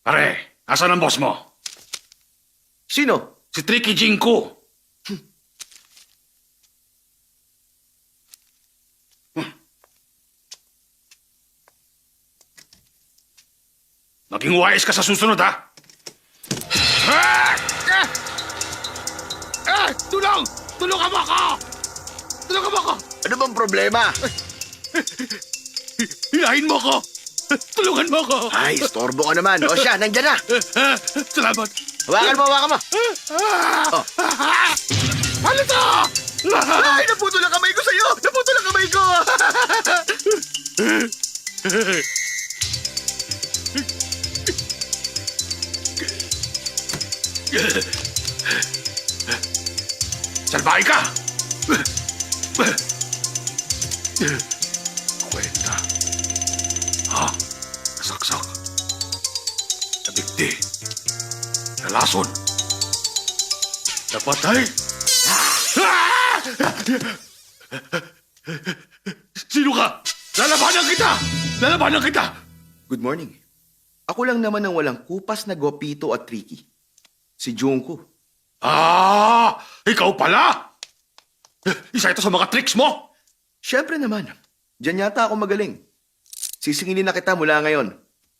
Pare, asan ang boss mo? Sino? Si Tricky Jinko. Maging wise ka sa susunod, ha? Tulong! Tulungan mo ako! Tulungan mo ako! Ano bang problema? Hilahin mo ako! Tulungan mo ako! Ay, istorbo ka naman. O siya, nandyan na. Salamat! Hawakan mo, hawakan mo. Oh. Ano to? Ay, naputol ang kamay ko sa'yo. Naputol ang kamay ko. Salbahe ka! Kwenta. Ha? Nasaksak. Nabigti. Nalason. Napatay. Sino ka? Lalabanan kita! Lalabanan kita! Good morning. Ako lang naman ang walang kupas na Gopito at Tricky. Si Junko. Ah! Ikaw pala! Isa ito sa mga tricks mo! Siyempre naman. Diyan yata ako magaling. Sisingilin na kita mula ngayon.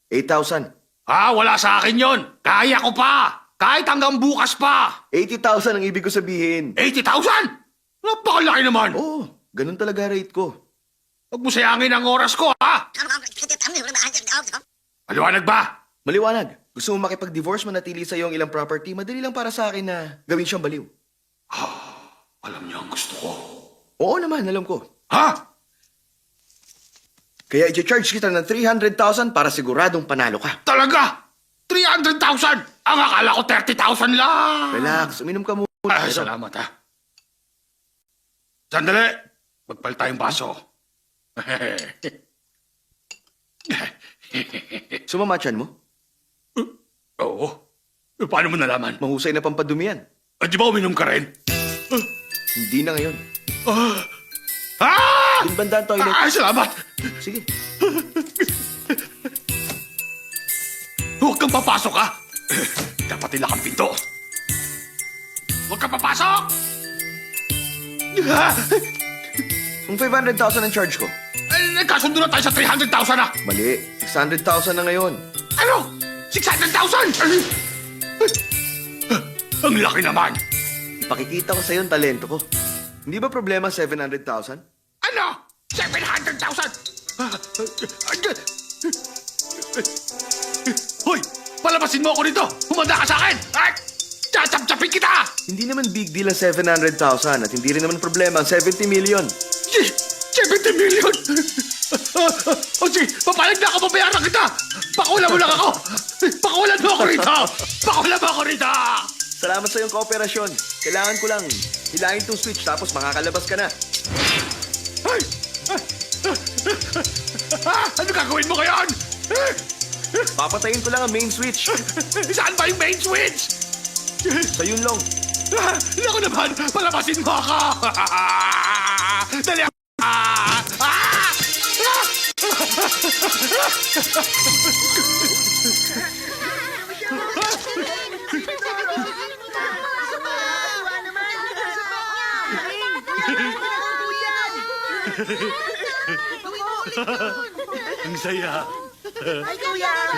8,000. Ah, wala sa akin yon. Kaya ko pa! Kahit hanggang bukas pa! 80,000 ang ibig ko sabihin. 80,000! Napakalaki naman! Oo, ganun talaga rate ko. Huwag mo sayangin ang oras ko, ha? Maliwanag ba? Maliwanag. Gusto mo makipag-divorce, manatili sa iyo ang ilang property, madali lang para sa akin na gawin siyang baliw. Alam niyo ang gusto ko. Oo naman, alam ko. Ha? Kaya i-charge kita ng 300,000 para siguradong panalo ka. Talaga? 300,000! Ang akala ko 30,000 lang! Relax, uminom ka muna. Ay, salamat, ha? Sandali! Magpalit tayong baso. Sumamatchan mo? Oo. Paano mo nalaman? Mahusay na pampadumi yan. Di ba uminom ka rin? Hindi na ngayon. Ah! Yung banda ang toilet. Ay, salamat! Sige. Huwag kang papasok, ha? Dapat ilak ang pinto. Huwag kang papasok! Yung 500,000 ang charge ko. Ay, nagkasundo na tayo sa 300,000, ha? Mali. 600,000 na ngayon. Ano? 600,000? Ang laki naman! Ipakikita ko sa'yo ang talento ko. Hindi ba problema 700,000? Ano? 700,000? Hoy! Palabasin mo ako dito! Humanda ka sa akin! Ay! Chachap-chapin kita! Hindi naman big deal ang 700,000 at hindi rin naman problema ang 70 million. 70 million! O sige, papayag na ako, pabayaran kita! Pakulan mo lang ako! Pakulan mo ako rito! Pakulan mo ako rito! Salamat sa iyong kooperasyon. Kailangan ko lang hilahin tong switch tapos makakalabas ka na. Ay! Ano gagawin mo ngayon? Papatayin ko lang ang main switch. Saan ba yung main switch? Sa yun long. Hindi ako naman! Palabasin mo ako! Dali ako! Ang saya. Ay, kuya! Happy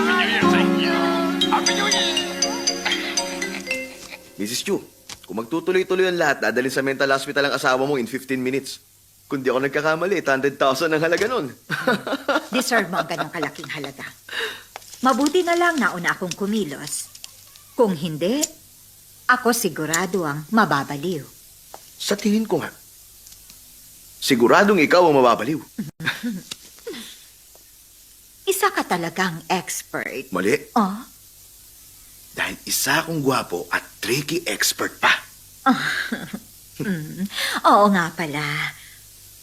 New Year sa inyo! Happy New Year! Mrs. Chu, kung magtutuloy-tuloy ang lahat, dadalhin sa mental hospital ang asawa mo in 15 minutes. Kung di ako nagkakamali, 800,000 ang halaga nun. Deserve mo ang ganong kalaking halaga. Mabuti na lang nauna akong kumilos. Kung hindi, ako sigurado ang mababaliw. Sa tingin ko nga, siguradong ikaw ang mababaliw. Isa ka talagang expert. Mali. Oh? Dahil isa akong gwapo at tricky expert pa. Oo nga pala.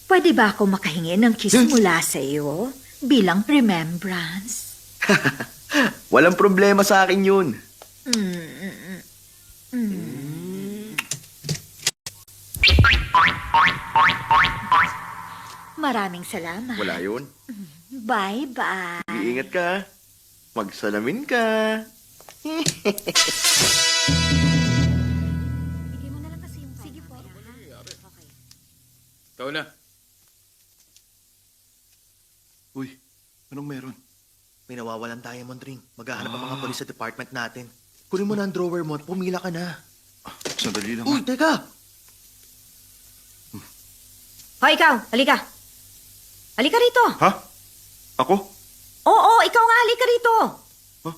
Pwede ba ako makahingi ng kiss mula sa iyo bilang remembrance? Walang problema sa akin yun. Maraming salamat. Wala yun. Bye-bye. Iingat ka. Magsalamin ka. Bigay mo na lang kasi yung... Sige po. Ikaw na. Uy, anong meron? May nawawalan tayo, Mondring. Maghahanap ang mga polis sa department natin. Kunin mo na ang drawer mo at pumila ka na. Sandali lang. Uy, teka! Hoy, ikaw! Halika! Halika rito! Ha? Ako? Oo, ikaw nga, halika rito! Ha?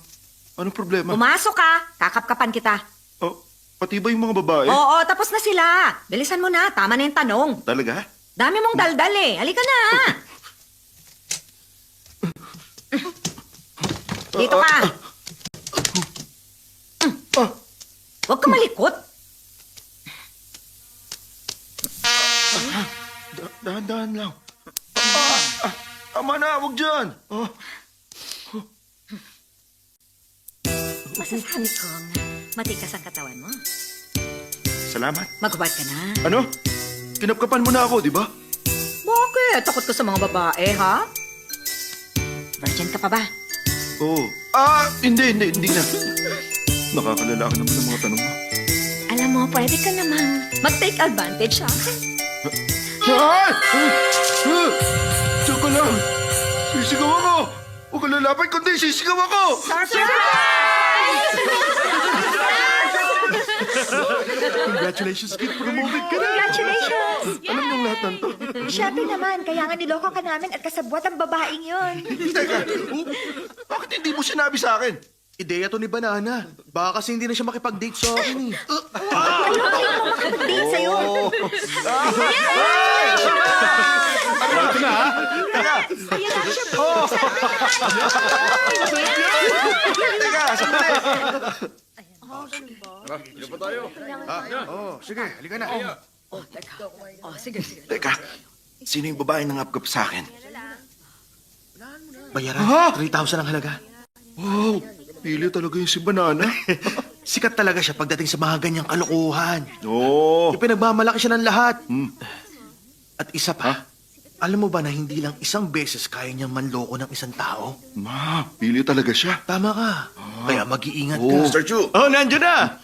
Anong problema? Pumasok ka! Kakapkapan kita. Oh, pati ba yung mga babae? Oo, tapos na sila. Bilisan mo na, tama na yung tanong. Talaga? Dami mong daldal eh. Halika na! Dito ka! Huwag ka malikot. Dahan-dahan lang. Tama na, huwag dyan. Masasabi kong matikas ang katawan mo. Salamat. Maghubad ka na. Ano? Kinapkapan mo na ako, di ba? Bakit? Takot ka sa mga babae, ha? Virgin ka pa ba? Oo. Hindi na. Nakakalala ka naman ng mga tanong mo. Alam mo, pwede ka namang mag-take advantage sa akin. Ay! Tsaka lang. Sisigaw ako. Huwag ka lalapit, kundi sisigaw ako. Congratulations, kid. Promoted ka na. Congratulations! Alam niyong lahat ng to. Siyempre naman, kaya nga niloko ka namin at kasabwat ang babaeng yun. Teka, bakit hindi mo sinabi sa akin? Ideya to ni Banana. Baka kasi hindi na siya makipag-date sa akin eh. Date sa'yo. Ito na, ha? Teka, sandali. Sige, halika na. Sige. Teka, sino yung babae nangapkap sa akin? Bayaran, 3,000 ang halaga. Wow, pili talaga yung si Banana. Sikat talaga siya pagdating sa mga ganyang kalokohan. Oo. Ipinagmamalaki siya ng lahat. At isa pa, alam mo ba na hindi lang isang beses kaya niyang manloko ng isang tao? Ma, pili talaga siya. Tama ka. Kaya mag-iingat ka. Oo. Mr. Chu. Oh, nandiyan na!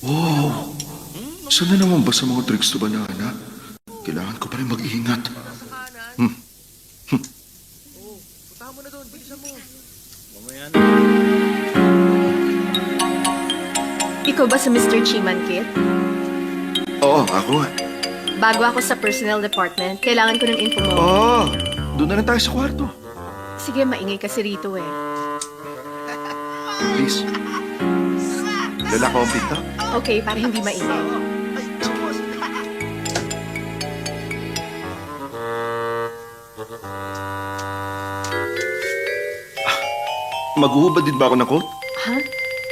Wow. Sana naman ba sa mga tricks to Banana? Kailangan ko pa rin mag-iingat. Ikaw ba si Mr. Chimankit? Oo, ako nga. Bago ako sa personnel department, kailangan ko ng info mo. Oo, doon na lang tayo sa kwarto. Sige, maingay kasi rito eh. Please. Lalaki ang pinto. Okay, para hindi maingay. Maghuhubad din ba ako ng coat? Ha?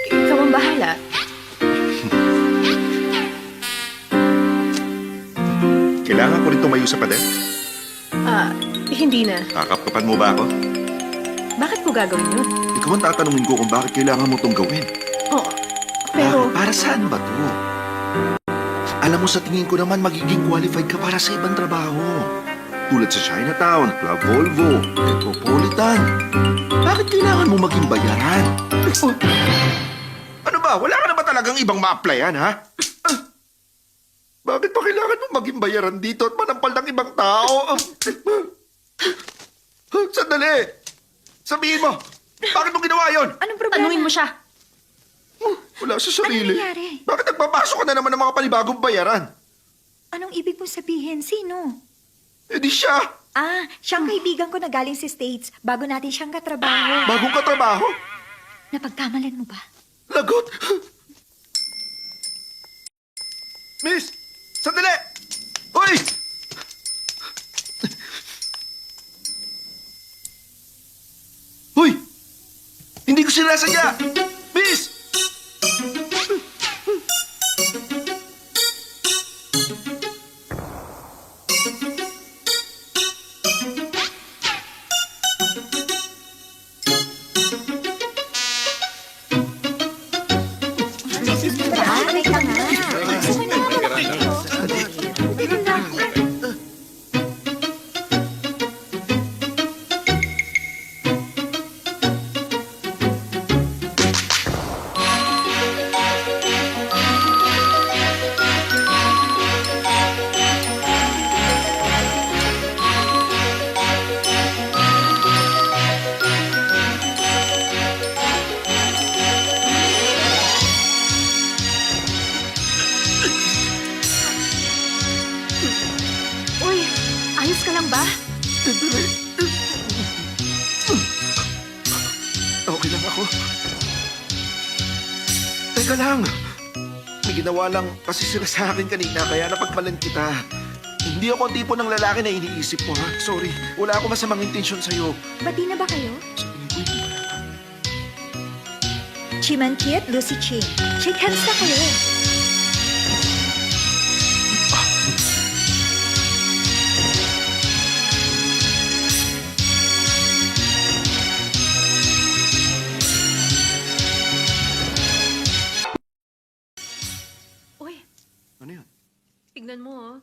Ikaw ang bahala. Kailangan ko rin tumayo sa pader. Hindi na. Kakapkapan mo ba ako? Bakit ko gagawin yun? Ikaw ang tatanungin ko kung bakit kailangan mo itong gawin. Oo. Pero, Para saan ba to? Alam mo, sa tingin ko naman magiging qualified ka para sa ibang trabaho. Tulad sa Chinatown, Club Volvo, Metropolitan. Bakit kailangan mo maging bayaran? Ano ba? Wala ka na ba talagang ibang ma-applyan, ha? Bakit pa kailangan mo maging bayaran dito at manampal ng ibang tao? Sandali! Sabihin mo! Bakit mo ginawa yon? Anong problema? Tanungin mo siya. Wala sa sarili. Anong nangyari? Bakit nagpapasok ka na naman ng mga panibagong bayaran? Anong ibig mong sabihin? Sino? Eh di siya! Siyang kaibigan ko na galing sa States bago natin siyang katrabaho. Bagong katrabaho? Napagkamalan mo ba? Lagot! Miss! Sandali! Hoy! Hoy! Hindi ko sinasadya! Miss! Wait lang nga. Gusto mo na ako makita. Meron na ako. Uy, ayos ka lang ba? Okay lang ako. Teka lang. May ginawa lang kasi sila sa akin kanina kaya napagpalan kita. Hindi ako ang tipo ng lalaki na iniisip mo, ha? Sorry. Wala ako masamang intensyon sa'yo. Bati na ba kayo? Sabihin ko, hindi pala. Chiman Kit, Lucy Ching. Shake hands na kayo. Uy, Ano yun? tignan mo oh.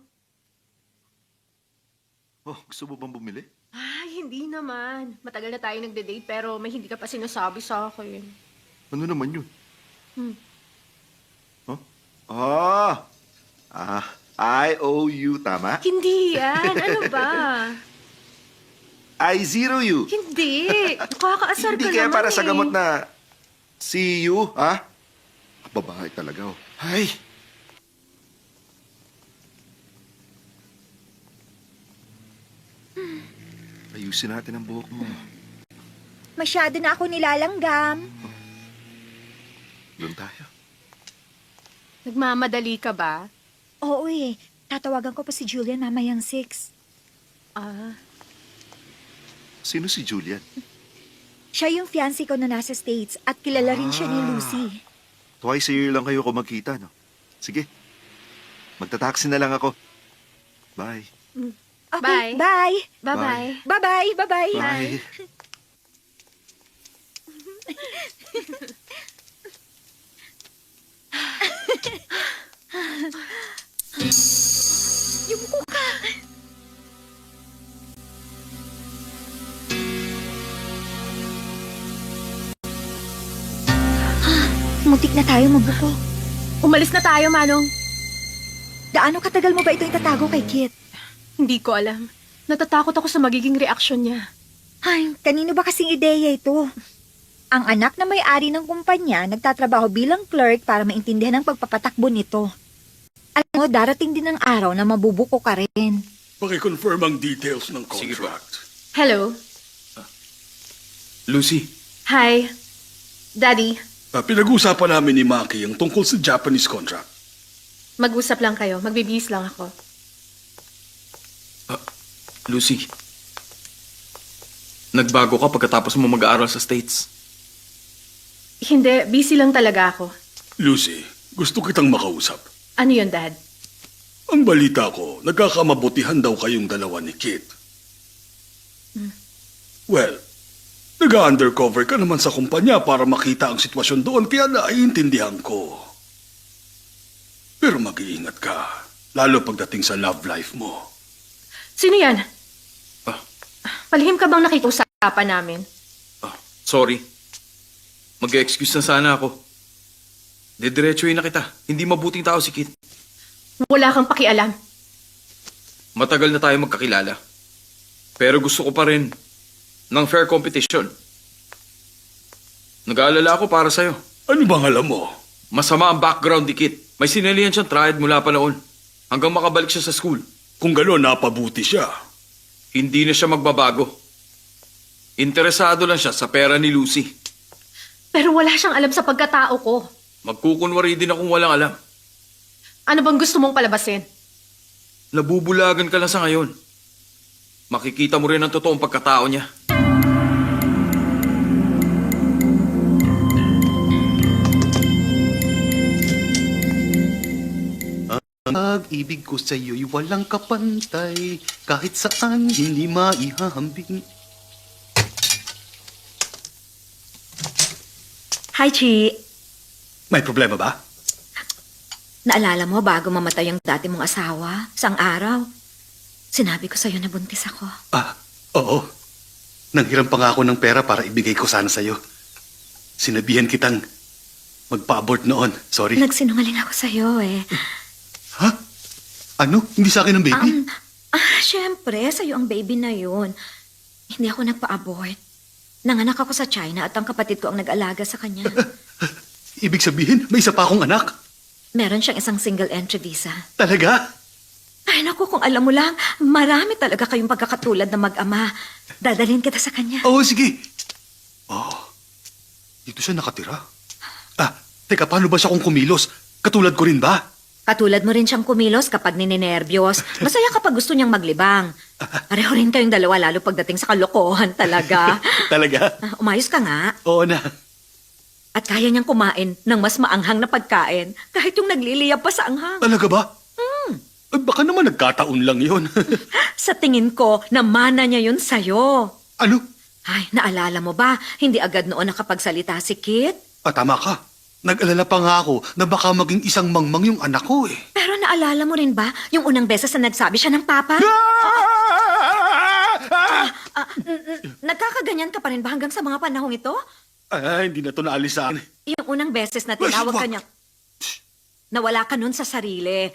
Oh, gusto mo bang bumili? Ay, hindi naman. Matagal na tayo nagde-date pero may hindi ka pa sinasabi sa akin. Ano naman yun? Hmm. Huh? I-O-U, tama? Hindi yan. Ano ba? I-0-U. Hindi. Nakakaasar Hindi ka kaya naman para sa eh. gamot na C-U, ha? Babae talaga, oh. Ay! Ayusin natin ang buhok mo. Masyado na ako nilalanggam. Doon tayo. Nagmamadali ka ba? Oo eh. Tatawagan ko pa si Julian mamayang 6. Ah, Sino si Julian? Siya yung fiancé ko na nasa States at kilala rin siya ni Lucy. Twice a year lang kayo kung magkita, no? Sige. Magta-taxi na lang ako. Bye. Okay, Bye. bye. bye-bye. Bye-bye, bye-bye. Bye. Yumuko ka. Muntik na tayo mabuko. Umalis na tayo, Manong. Gaano katagal mo ba ito itatago kay Kit? Hindi ko alam. Natatakot ako sa magiging reaksyon niya. Ay, kanino ba kasing ideya ito? Ang anak na may-ari ng kumpanya nagtatrabaho bilang clerk para maintindihan ang pagpapatakbo nito. Alam mo, darating din ang araw na mabubuko ka rin. Paki-confirm ang details ng contract. Hello? Lucy, Hi. Daddy, pinag-usapan namin ni Maki ang tungkol sa Japanese contract. mag-usap lang kayo. Magbibihis lang ako. Lucy, nagbago ka pagkatapos mo mag-aaral sa States. Hindi, busy lang talaga ako. Lucy, gusto kitang makausap. Ano yun, Dad? Ang balita ko, nagkakamabutihan daw kayong dalawa ni Kit. Well, nag-undercover ka naman sa kumpanya para makita ang sitwasyon doon kaya naiintindihan ko. Pero mag-iingat ka, lalo pagdating sa love life mo. Sino yan? Ah. Palihim ka bang nakikiusapan namin? Sorry. Mag-excuse na sana ako. Didiretsuhin na kita. Hindi mabuting tao si Kit. Wala kang pakialam. Matagal na tayo magkakilala. Pero gusto ko pa rin ng fair competition. Nag-aalala ako para sa'yo. Ano bang alam mo? Masama ang background ni Kit. May sinalihan siyang triad mula pa noon. Hanggang makabalik siya sa school. Kung gano'n, napabuti siya. Hindi na siya magbabago. Interesado lang siya sa pera ni Lucy. Pero wala siyang alam sa pagkatao ko. Magkukunwari din akong walang alam. Ano bang gusto mong palabasin? Nabubulagan ka lang sa ngayon. Makikita mo rin ang totoong pagkatao niya. Pag-ibig ko sa'yo'y walang kapantay, kahit saan hindi maihahambing. Hi, Chi. May problema ba? Naalala mo bago mamatay ang dati mong asawa, sang araw? Sinabi ko sa'yo na buntis ako. Oo. Nanghiram pa nga ako ng pera para ibigay ko sana sa'yo. Sinabihan kitang magpa-abort noon. Sorry. Nagsinungaling ako sa'yo eh. Ha? Ano? Hindi sa akin ang baby? Siyempre, sa'yo ang baby na yun. Hindi ako nagpa-abort. Nanganak ako sa China at ang kapatid ko ang nag-alaga sa kanya. Ibig sabihin, may isa pa akong anak. Meron siyang isang single entry visa. Talaga? Ay naku, kung alam mo lang, marami talaga kayong pagkakatulad na mag-ama. Dadalhin kita sa kanya. Oo, sige. Dito siya nakatira. Teka, paano ba siya kung kumilos? Katulad ko rin ba? Katulad mo rin siyang kumilos kapag ninenervyos. Masaya kapag gusto niyang maglibang. Pareho rin kayong dalawa lalo pagdating sa kalokohan talaga. Talaga? Umayos ka nga. Oo na. At kaya niyang kumain ng mas maanghang na pagkain kahit yung nagliliyab pa sa anghang. Talaga ba? Baka naman nagkataon lang yon. Sa tingin ko, namana niya yun sa'yo. Ano? Ay, naalala mo ba? Hindi agad noon nakapagsalita si Kit. Tama ka. Nag-alala pa nga ako na baka maging isang mangmang yung anak ko eh. Pero naalala mo rin ba yung unang beses na nagsabi siya ng papa? Nagkakaganyan ka pa rin ba hanggang sa mga panahong ito? Hindi na to naalis sa akin. Yung unang beses na tinawag ka niya, nawala ka nun sa sarili.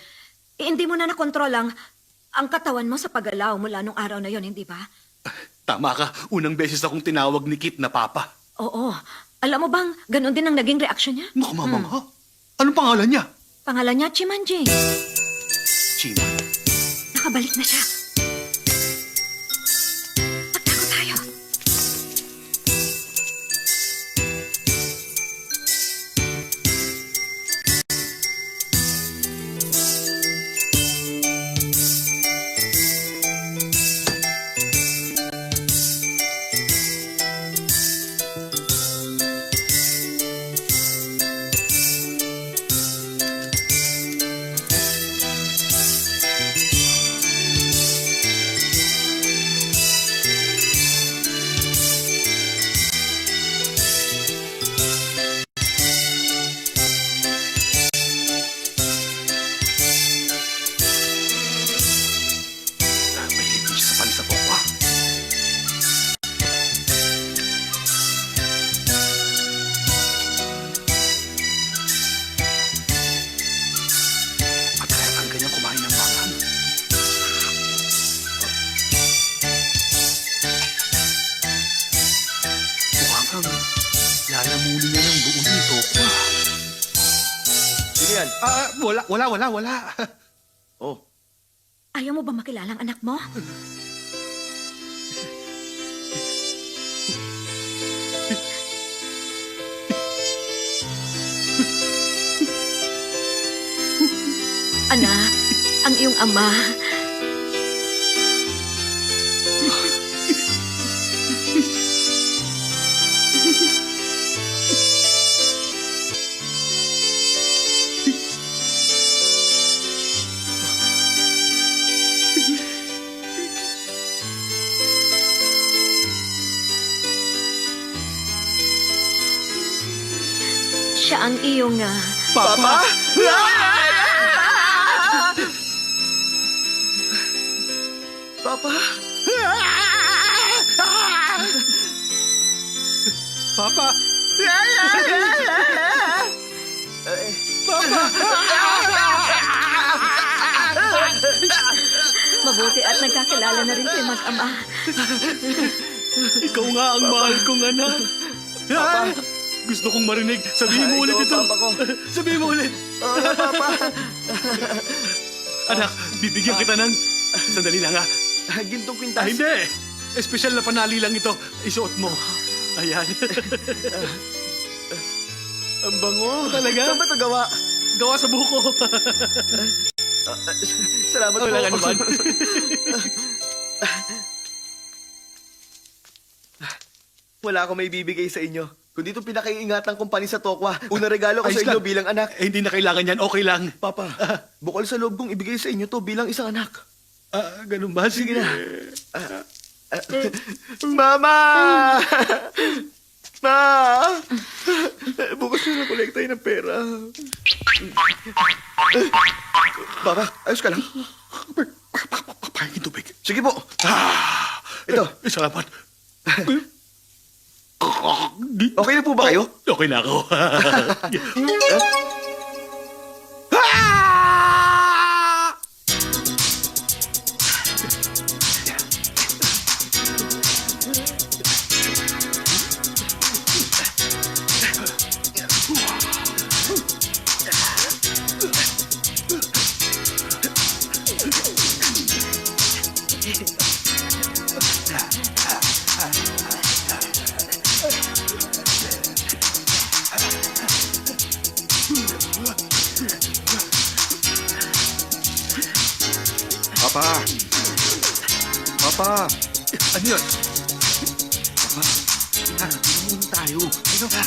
Hindi mo na nakontrol ang katawan mo sa paggalaw mula nung araw na yon, hindi ba? Tama ka. Unang beses akong tinawag ni Kit na papa. Oo. Alam mo bang, ganun din ang naging reaksyon niya? Naku, mamang ha? Anong pangalan niya? Pangalan niya, Chimanji. Chima. Nakabalik na siya. Magtago tayo. Mahilig siya sa panis sa pokwa. At kaya kang ganyan kumain ng mangang. Mukhang kang lalamuli na ng buong nito ko. Sino yan? Wala. Oh, Ayaw mo ba makilala ang anak mo? Anak, ang iyong ama. Siya ang iyong... Papa? Papa? Papa? Mabuti at nagkakilala na rin kayo mag-ama. Ikaw nga ang mahal kong anak. Papa, gusto kong marinig. Sabihin mo ulit ito. Papa ko. Sabihin mo ulit. Papa. Anak, bibigyan kita ng... Sandali lang ha. Gintong kwintas. Hindi. Espesyal na panali lang ito. Isuot mo. Ayan. Ang bango. Talaga? Saan ba ito gawa? Gawa sa buko. Salamat po. Wala ka naman. Wala akong may bibigay sa inyo. Kundi itong pinakaiingatang kumpanya sa Tokwa. Unang regalo ko Ayos sa inyo lang. bilang anak. Eh, hindi na kailangan yan. Okay lang. Papa, bukol sa loob kong ibigay sa inyo to bilang isang anak. Ganun ba? Sige na. Mama! Ma! Bukas na kolektahin ng pera. Papa, ayos ka lang? Pahingin tubig. Sige po. Ito, Salamat. okay na po ba kayo? Okay na ako. Papa. Papa. Ano yun? Tumingin tayo. Ano ka?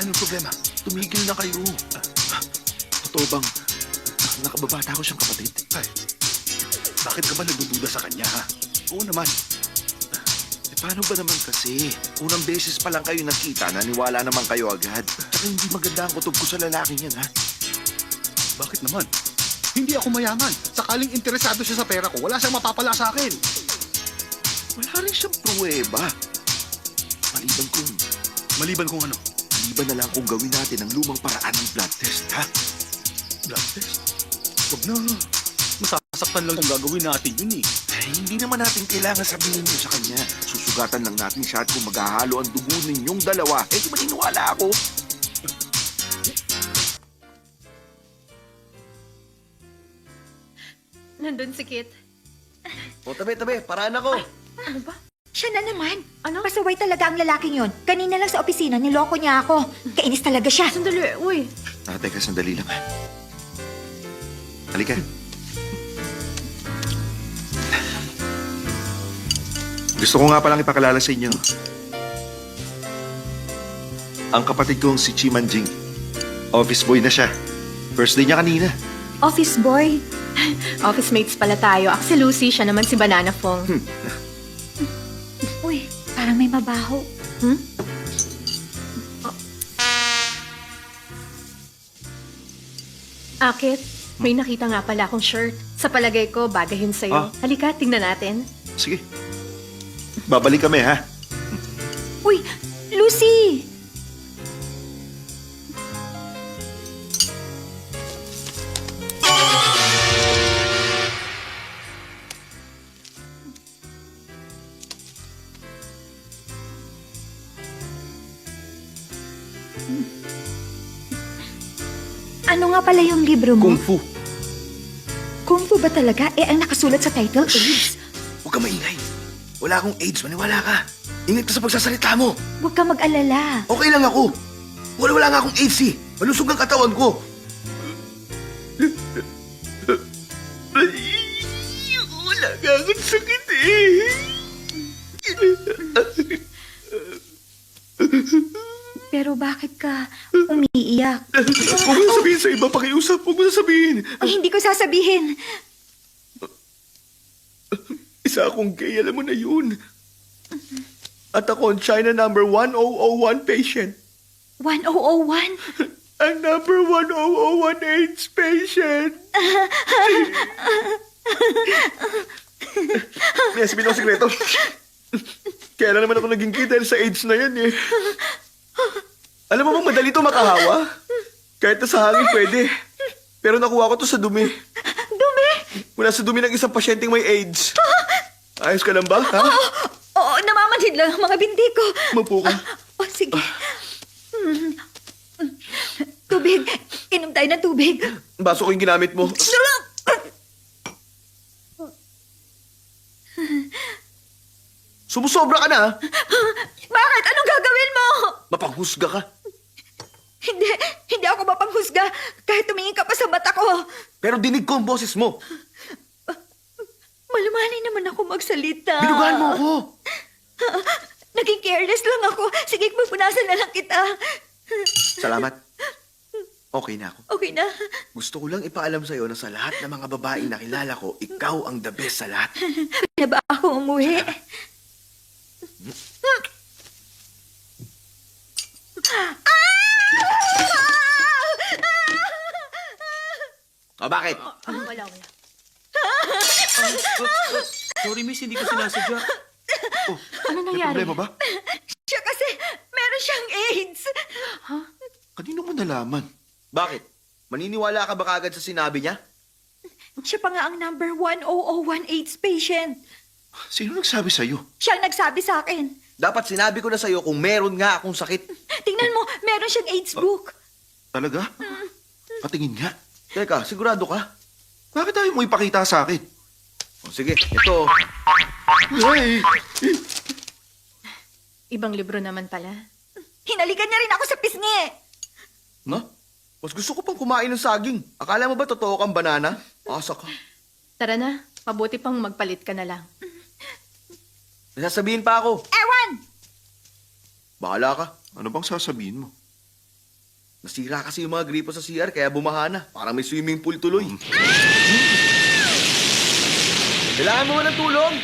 Anong problema? Tumigil na kayo. Totoo bang nakababata ko siyang kapatid? Ay, bakit ka ba nagdududa sa kanya, ha? Oo naman. Paano ba naman kasi? Unang beses pa lang kayo nakita, naniwala naman kayo agad. Tsaka hindi maganda ang kutob ko sa lalaking yan, ha? Bakit naman? Hindi ako mayaman. Sakaling interesado siya sa pera ko, wala siyang mapapala sa akin. Wala rin siyang pruweba. Maliban kung ano? Maliban na lang kung gawin natin ang lumang paraan ng blood test, ha? Blood test? Huwag na. Masasaktan lang kung gagawin natin yun eh. Hindi naman natin kailangan sabihin yun sa kanya. Susugatan lang natin siya at kung maghahalo ang dugo ninyong dalawa, di maniniwala ako. Nandun si Kit. O, tabi, paraan ako. Ano ba? Siya na naman. Ano? Pasaway talaga ang lalaking yon. Kanina lang sa opisina, niloko niya ako. Kainis talaga siya. Sandali, uy. Teka, sandali lang, ha? Halika. Gusto ko nga palang ipakilala sa inyo. Ang kapatid kong si Chi Manjing. Office boy na siya. First day niya kanina. Office boy. Office mates pala tayo. Ako si Lucy, siya naman si Banana Fong. Uy, parang may mabaho. Akit, may nakita nga pala akong shirt. Sa palagay ko, bagay yun sa'yo. Ah. Halika, tingnan natin. Sige. Babalik kami, ha? Uy, Lucy! Ano nga pala yung libro mo? Kung Fu. Kung Fu ba talaga? Eh, ang nakasulat sa title, AIDS. Huwag ka maingay. Wala akong AIDS, maniwala ka. Ingat ka sa pagsasalita mo. Huwag ka mag-alala. Okay lang ako. Wala nga akong AIDS, eh. Malusog ang katawan ko. Wala nga akong sakit, eh. Pero bakit ka umiiyak? Huwag mo sabihin sa iba, pakiusap. Huwag mo sabihin. Ay, hindi ko sasabihin. Isa akong gay, alam mo na yun. At ako ang China number 1001 patient. 1001? Ang number 1001 AIDS patient. May sabihin ako sikreto. Kaya lang naman ako naging gay dahil sa AIDS na yan eh. Alam mo bang madali to makahawa? Kahit na sa hangin pwede. Pero nakuha ko to sa dumi. Dumi! Mula sa dumi ng isang pasyenteng may AIDS. Ayos ka lang ba, ha? Oo, namamanhid lang ang mga binti ko. Mapo ka. Oh, sige. Tubig. Inom tayo ng tubig. Baso ko yung ginamit mo. Sumusobra ka na, ha? Bakit? Anong gagawin mo? Mapanghusga ka. Hindi ako mapanghusga kahit tumingin ka pa sa mata ko. Pero dinig ko ang boses mo. Malumanay naman ako magsalita. Binugahan mo ako. Naging careless lang ako. Sige, magpunasan na lang kita. Salamat. Okay na ako. Okay na. Gusto ko lang ipaalam sa'yo na sa lahat ng mga babaeng nakilala ko, ikaw ang the best sa lahat. Na ba ako umuwi? O bakit? Wala. Sorry, miss, hindi ko sinasadya. Ano May nangyari? problema ba? Siya kasi meron siyang AIDS. Kanino mo nalaman? Bakit? Maniniwala ka ba kagad sa sinabi niya? Siya pa nga ang number 10018 AIDS patient. Sino nagsabi sa'yo? Siya ang nagsabi sa akin. Dapat sinabi ko na sa'yo kung meron nga akong sakit. Tingnan mo, meron siyang AIDS book. Talaga? Patingin nga. Teka, sigurado ka? Bakit tayo mo ipakita sa akin? O sige, ito. Ay! Ibang libro naman pala. Hinalikan niya rin ako sa pisngi. No? Mas gusto ko pang kumain ng saging. Akala mo ba totoo kang banana? Asa ka. Tara na, mabuti pang magpalit ka na lang. May sasabihin pa ako. Ewan! Bahala ka. Ano bang sasabihin mo? Nasira kasi yung mga gripo sa CR kaya bumaha na. Parang may swimming pool tuloy. Kailangan mo ba ng tulong?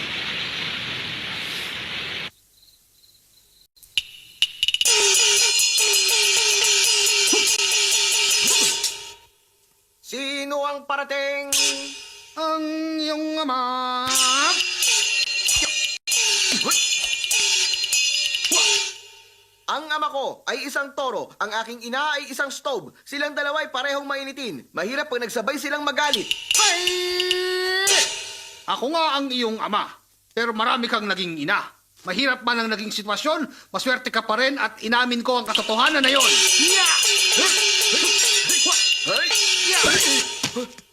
Sino ang parating? Ang iyong ama. Ang ama ko ay isang toro, ang aking ina ay isang stove. Silang dalawa ay parehong mainitin. Mahirap pag nagsabay silang magalit. Ako nga ang iyong ama, pero marami kang naging ina. Mahirap man ang naging sitwasyon, maswerte ka pa rin at inamin ko ang katotohanan na yon.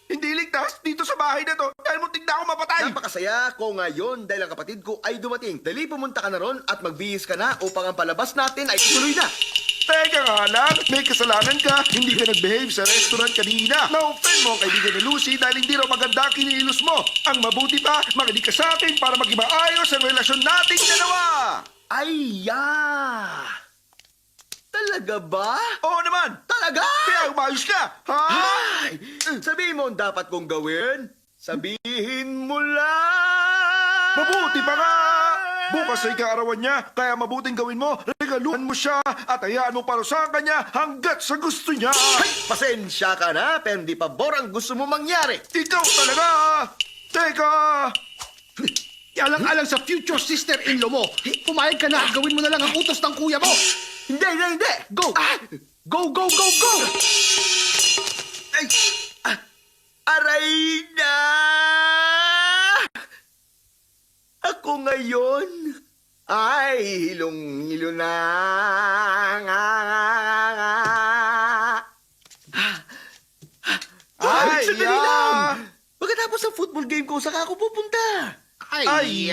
Hindi ligtas dito sa bahay na to dahil muntik na ako mapatay. Napakasaya ko ngayon dahil ang kapatid ko ay dumating. Dali pumunta ka na ron at magbihis ka na upang ang palabas natin ay ituloy na. Teka nga lang, may kasalanan ka. Hindi ka nag-behave sa restaurant kanina. Na-offend mo ang kaibigan ni Lucy dahil hindi raw maganda ang kinilos mo. Ang mabuti pa, makinig ka sa akin para maging maayos ang relasyon nating dalawa. Ay, Talaga ba? Oo naman. Talaga? Kaya umayos ka. Ha? Ay! Sabihin mo ang dapat kong gawin. Sabihin mo lang. Mabuti pa nga! Bukas ay kaarawan niya, kaya mabuting gawin mo, regaluhan mo siya at hayaan mo parusahan ka niya hanggat sa gusto niya. Ay, pasensya ka na, pero hindi pa ang gusto mo mangyari. Ikaw talaga! Teka! Alang-alang sa future sister-in-law mo, pumayag ka na, gawin mo na lang ang utos ng kuya mo. Hindi! Go! Go, go, go, go! Ay! Aray na! Ako ngayon ay hilong-hilo na. Ay, sandali ya! lang! Pagkatapos ng football game ko, saka ako pupunta. Ay,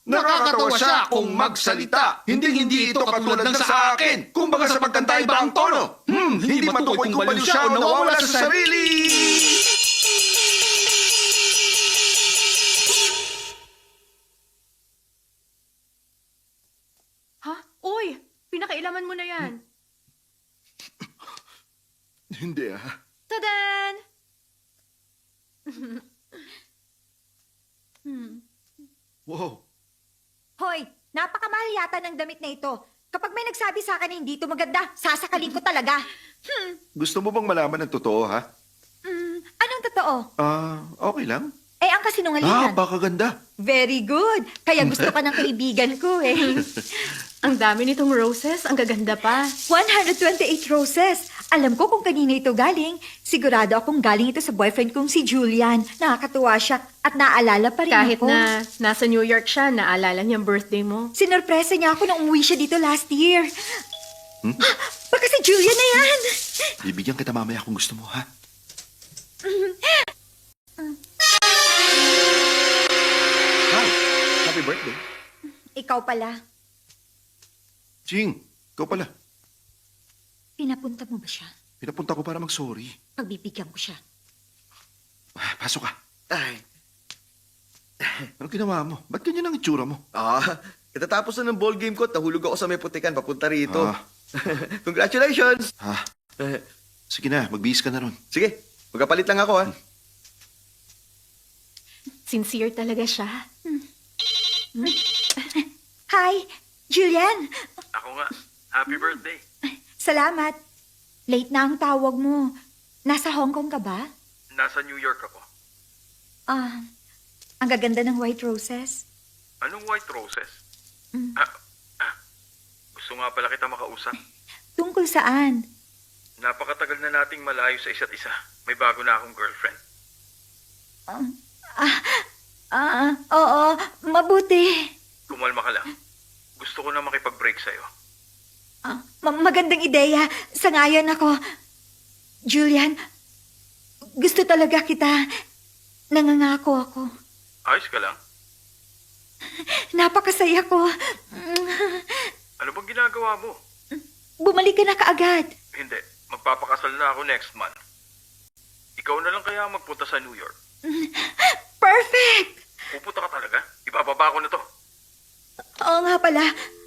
nakakatawa siya kung magsalita. Hindi ito katulad ng sa akin. Kumbaga sa pagkanta iba ang tono. Hindi matukoy kung baliw siya o nawawala sa sarili. Ha? Uy! Pinakailaman mo na yan. Hindi Tadan! Wow. Hoy, napakamahal yata ng damit na ito. Kapag may nagsabi sa akin na hindi ito maganda, sasakalin ko talaga. Gusto mo bang malaman ng totoo, ha? Anong totoo? Okay lang. Eh, ang kasinungalingan. Baka ganda. Very good. Kaya gusto ka ng kaibigan ko eh. Ang dami nitong roses, ang gaganda pa. 128 roses. Alam ko kung kanina ito galing. Sigurado akong galing ito sa boyfriend kong si Julian. Nakakatuwa siya at naaalala pa rin Kahit ako. na nasa New York siya, naalala niya ang birthday mo. Sinorpresa niya ako nung umuwi siya dito last year. Baka si Julian na yan. Bibigyan kita mamaya kung gusto mo, ha? Hi, happy birthday. Ikaw pala. Ching, ikaw pala. Pinapunta mo ba siya? Pinapunta ko para mag-sorry. Pagbibigyan ko siya. Pasok ka. Ay, Anong ginawa mo? Ba't ganyan ang itsura mo? katatapos na ng ball game ko at nahulog ako sa may putikan papunta rito. Ah. Congratulations! Ha? Sige na, magbihis ka na ron. Sige, magkapalit lang ako ha. Sincere talaga siya. Hi, Julian. Ako nga. Happy birthday. Salamat. Late na ang tawag mo. Nasa Hong Kong ka ba? Nasa New York ako. Ang gaganda ng white roses. Anong white roses? Mm. Gusto nga pala kita makausap. Tungkol saan? Napakatagal na nating malayo sa isa't isa. May bago na akong girlfriend. Oo, mabuti. Kumalma ka lang. Gusto ko na makipag-break sa'yo. Magandang ideya. Sangayon ako. Julian, gusto talaga kita. Nangangako ako. Ayos ka lang. Napakasaya ko. Ano bang ginagawa mo? Bumalik ka na kaagad. Hindi. Magpapakasal na ako next month. Ikaw na lang kaya magpunta sa New York. Perfect! Pupunta ka talaga? Ibababa ko na to. Oo nga pala.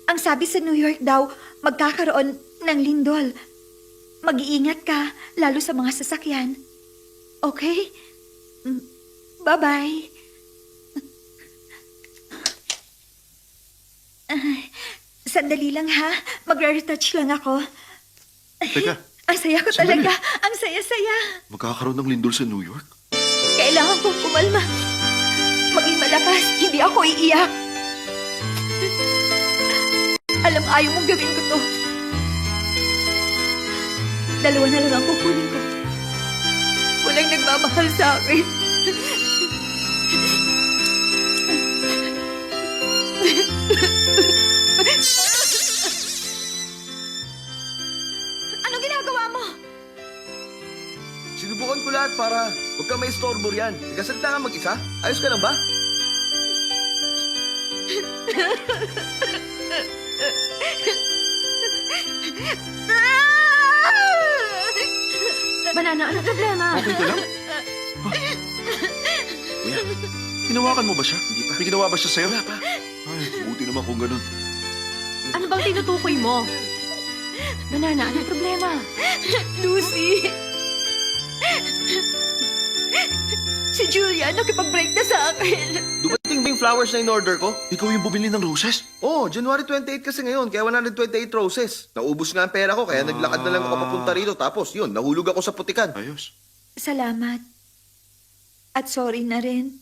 Ang sabi sa New York daw, magkakaroon ng lindol. Mag-iingat ka, lalo sa mga sasakyan. Okay? Bye-bye. Sandali lang ha. Magre-retouch lang ako. Teka, Ang saya ko Sandali. talaga. Ang saya-saya. magkakaroon ng lindol sa New York? Kailangan kong kumalma. Maging malakas. Hindi ako iiyak. Alam, ayaw mong gawin ko to. Dalawa na lang ang kukunin ko. Walang nagmamahal sa akin. Anong ginagawa mo? Sinubukan ko lahat para huwag ka may istorbo riyan. Nagkasalita ka mag-isa? Ayos ka lang ba? Banana, ano problema? Okay ka lang? Kuya, hinawakan mo ba siya? Hindi pa. May ginawa ba siya sa'yo? Wala pa. Ay, buti naman kung ganun. Ano bang tinutukoy mo? Banana, ano problema? Lucy! Si Julia nakipag-break na sa akin. Dumating ba yung flowers na in-order ko? Ikaw yung bumili ng roses? Oh, January 28 kasi ngayon, kaya 128 roses. Naubos nga ang pera ko, kaya naglakad na lang ako papunta rito. Tapos yun, nahulog ako sa putikan. Ayos. Salamat. At sorry na rin.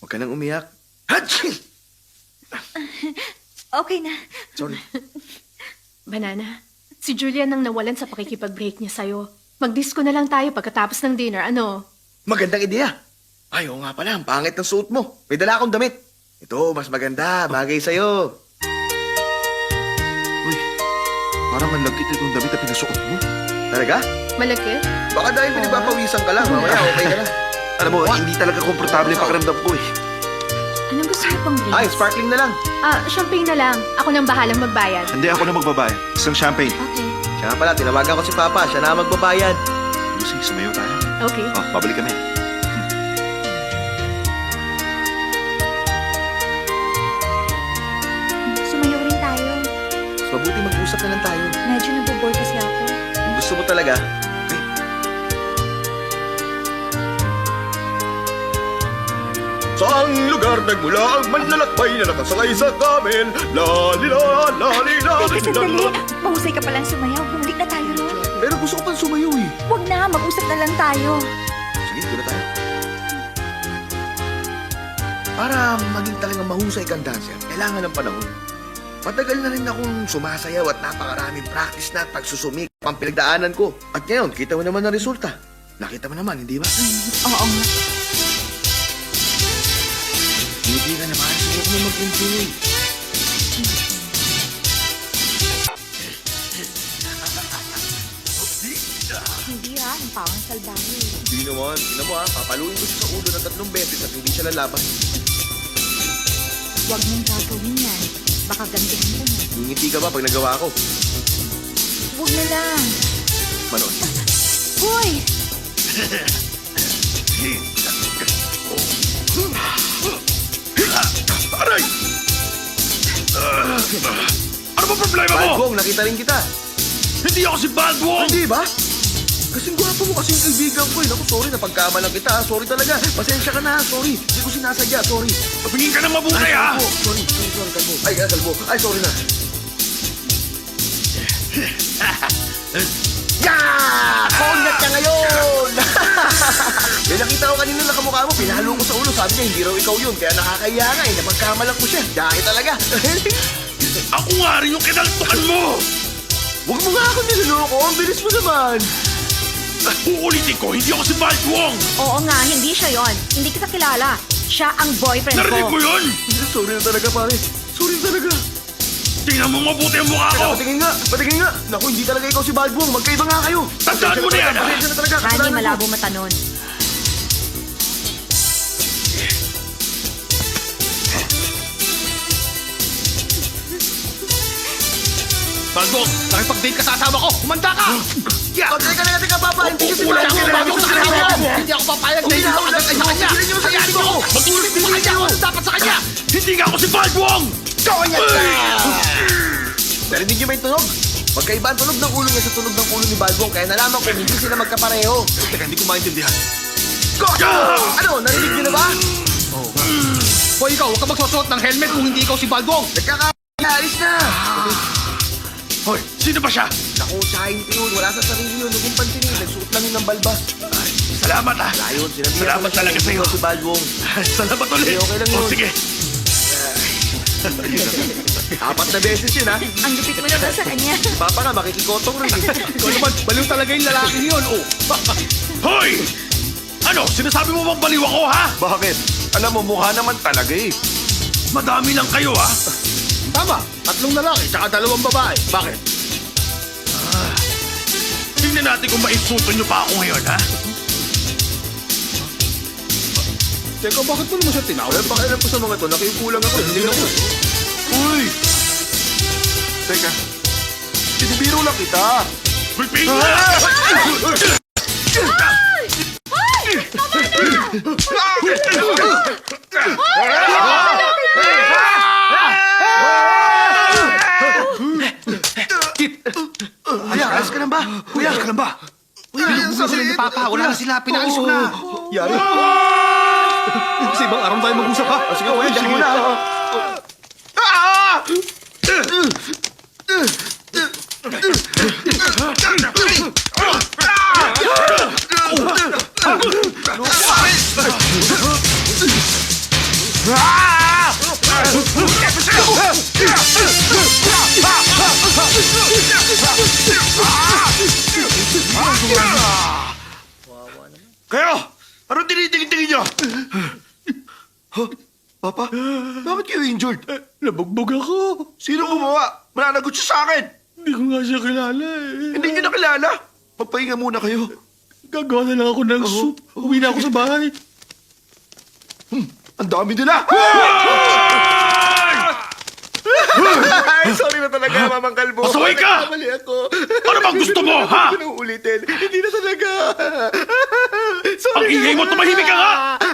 Huwag ka nang umiyak. Hatching! Okay na. Sorry. Banana, si Julian nang nawalan sa pakikipag-break niya sa'yo. Mag-disco na lang tayo pagkatapos ng dinner, ano? Magandang ideya. Ay, oo nga pala, ang pangit ng suot mo. May dala akong damit. Ito, mas maganda. Bagay sa'yo. Uy, parang ang lagkit itong damit na pinasuot mo. Talaga? Malaki? Baka dahil pinagpapawisan ka lang. Mamaya, okay ka na. Alam mo, hindi talaga komportable yung pakiramdam ko eh. Anong gusto mo pang drinks? Ay, sparkling na lang. Champagne na lang. Ako nang bahalang magbayad. Hindi ako na magbabayad. Isang champagne. Okay. Siya nga pala, tinawagan ko si Papa. Siya na ang magbabayad. Lucy, sumayo tayo. Okay. Oh, babalik kami. Sumayaw rin tayo. Mas mabuti mag-usap na lang tayo. Medyo nabubor kasi ako. Kung gusto mo talaga, okay. Saan lugar nagmula ang manlalakbay na nakasakay sa camel? Lalila, lalila, Teka, sandali. Mahusay ka palang sumayaw. Bumalik na tayo ron. Pero gusto ko pang sumayaw eh. Huwag na. Mag-usap na lang tayo. Sige, doon na tayo. Para maging talagang mahusay kang dancer, kailangan ng panahon. Matagal na rin akong sumasayaw at napakaraming practice na at pagsusumik ang pinagdaanan ko. At ngayon, kita mo naman ang resulta. Nakita mo naman, hindi ba? Oo nga. Hindi ka naman. Subukan mo mag-enjoy. Hindi ang pawang salbahe. Hindi naman. Tingnan mo ha. Papaluin ko siya sa ulo ng 3 beses at hindi siya lalaban. Huwag mong gagawin yan. Baka gantihan ko na. Ngingiti ka ba pag nagawa ko? Huwag na lang. Manood. Hoy! Aray! Ano ba problema mo? Balbong, nakita rin kita. Hindi ako si Baldwong! Hindi ba? Kasing gwapo mo, kasing kaibigan ko eh. Naku, sorry, napagkamalan kita. Sorry talaga. Pasensya ka na, sorry. Hindi ko sinasadya, sorry. Tumingin ka ng mabuti, ha? Kalbo. Sorry, kalbo. Ay, kalbo. Ay, sorry na. Yeah! Kongat ka ngayon! May nakita ko kanina na kamukha mo, pinahalo ko sa ulo. Sabi niya, hindi raw ikaw yun. Kaya nakakahiya nga eh. Napagkamalan ko siya. Dahil talaga. Ako nga rin yung kinaltukan mo! Huwag mo nga ako niloloko. Ang bilis mo naman. Uulitin ko, hindi ako si Baldwong! Oo nga, hindi siya yon. Hindi kita kilala. Siya ang boyfriend Narinig ko. mo yun? Sorry na talaga, pare. Sorry talaga. Tingnan mo mabuti ang mukha ko! Patingin nga, patingin nga. Naku, hindi talaga ikaw si Balbong. Magkaiba nga kayo. Tandaan mo na yan, ha? Pasensya na talaga. Hani, kasalanan ko. malabo mata nun. Baldwong, nakipag-date ka sa asawa ko. Kumanda ka! Yeah. Teka, Papa. Hindi siya si Wala Balbong. akong bago sa kanya. Hindi ako papayag na hindi ako agad sa kanya. Hindi niyo sa Hayaan mo ako. Magtulog mo sa kanya. Ano dapat sa kanya? Hindi nga ako si Baldwong! Kongat ka! Narinig niyo ba yung tunog? Magkaiba ang tunog ng ulo niya sa tunog ng ulo ni Balbong. Kaya nalaman ko hindi sila magkapareho. Teka, hindi ko maintindihan. Goto! Ano, narinig niyo na ba? Hoy, ikaw, huwag ka magsusuot ng helmet kung hindi ikaw si Baldwong. Nagkakaalis na! Hoy, sino ba siya? Naku, tsahin ko yun. Wala sa sarili yun. Huwag mong pansinin. Nagsuot lang yun ng balbas. Salamat, ha? Wala yun. Sinabihan Salamat ko na siya talaga kung sa'yo. sino si Balbong. Salamat ulit! Okay, okay lang O, yun. sige. 4 na beses yun, ha? Ang lupit mo naman sa kanya. Papa nga, makikikotong rin. Ikaw naman, baliw talaga yung lalaki yun. Oh. Hoy! Ano, sinasabi mo bang baliw ako, ha? Bakit? Alam mo, mukha naman talaga eh. Madami lang kayo, ha? Tama, 3 lalaki, tsaka 2 babae. Bakit? Tingnan natin kung maisuto nyo pa ako ngayon, ha? Teka, bakit mo naman siya tinawag? Wala pakialam ko sa mga to. Nakiukulang ako. Hindi ako. Uy! Teka. Sinibiro lang kita. Piping! Kuya, alas ka lang ba? Kuya, Ka lang ba? Binubugan sila ni Papa. Wala na sila. Pinaalis ko na. Yari. Sa ibang araw tayo mag-usap ha. Sige, kuya, dyan muna. Kayo! Anong tinitingin-tingin nyo? Papa, bakit kayo injured? Nabugbog ako. Sino gumawa? Mananagot siya sa akin. Hindi ko nga siya kilala, eh. Hindi niyo nakilala. Magpahinga muna kayo. Gagawa na lang ako ng soup. Uwi na ako sa bahay. Ang dami nila. Ay, sorry na talaga, Mamang Kalbo. Pasaway ka! Nagkamali ako. Ano bang gusto mo, ha? Hindi ko na uulitin. Hindi na talaga. Sorry Ang ingay mo, tumahimik ka nga!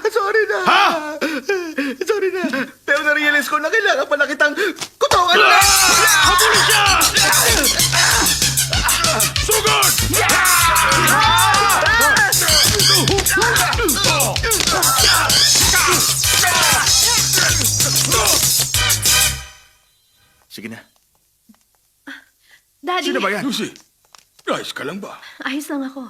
Sorry na. Ha? Sorry na. Pero na-realize ko na kailangan pala kitang kutawan na. Habulin siya! Sugod! Sige na. Daddy, Sino ba yan? Lucy, ayos ka lang ba? ayos lang ako.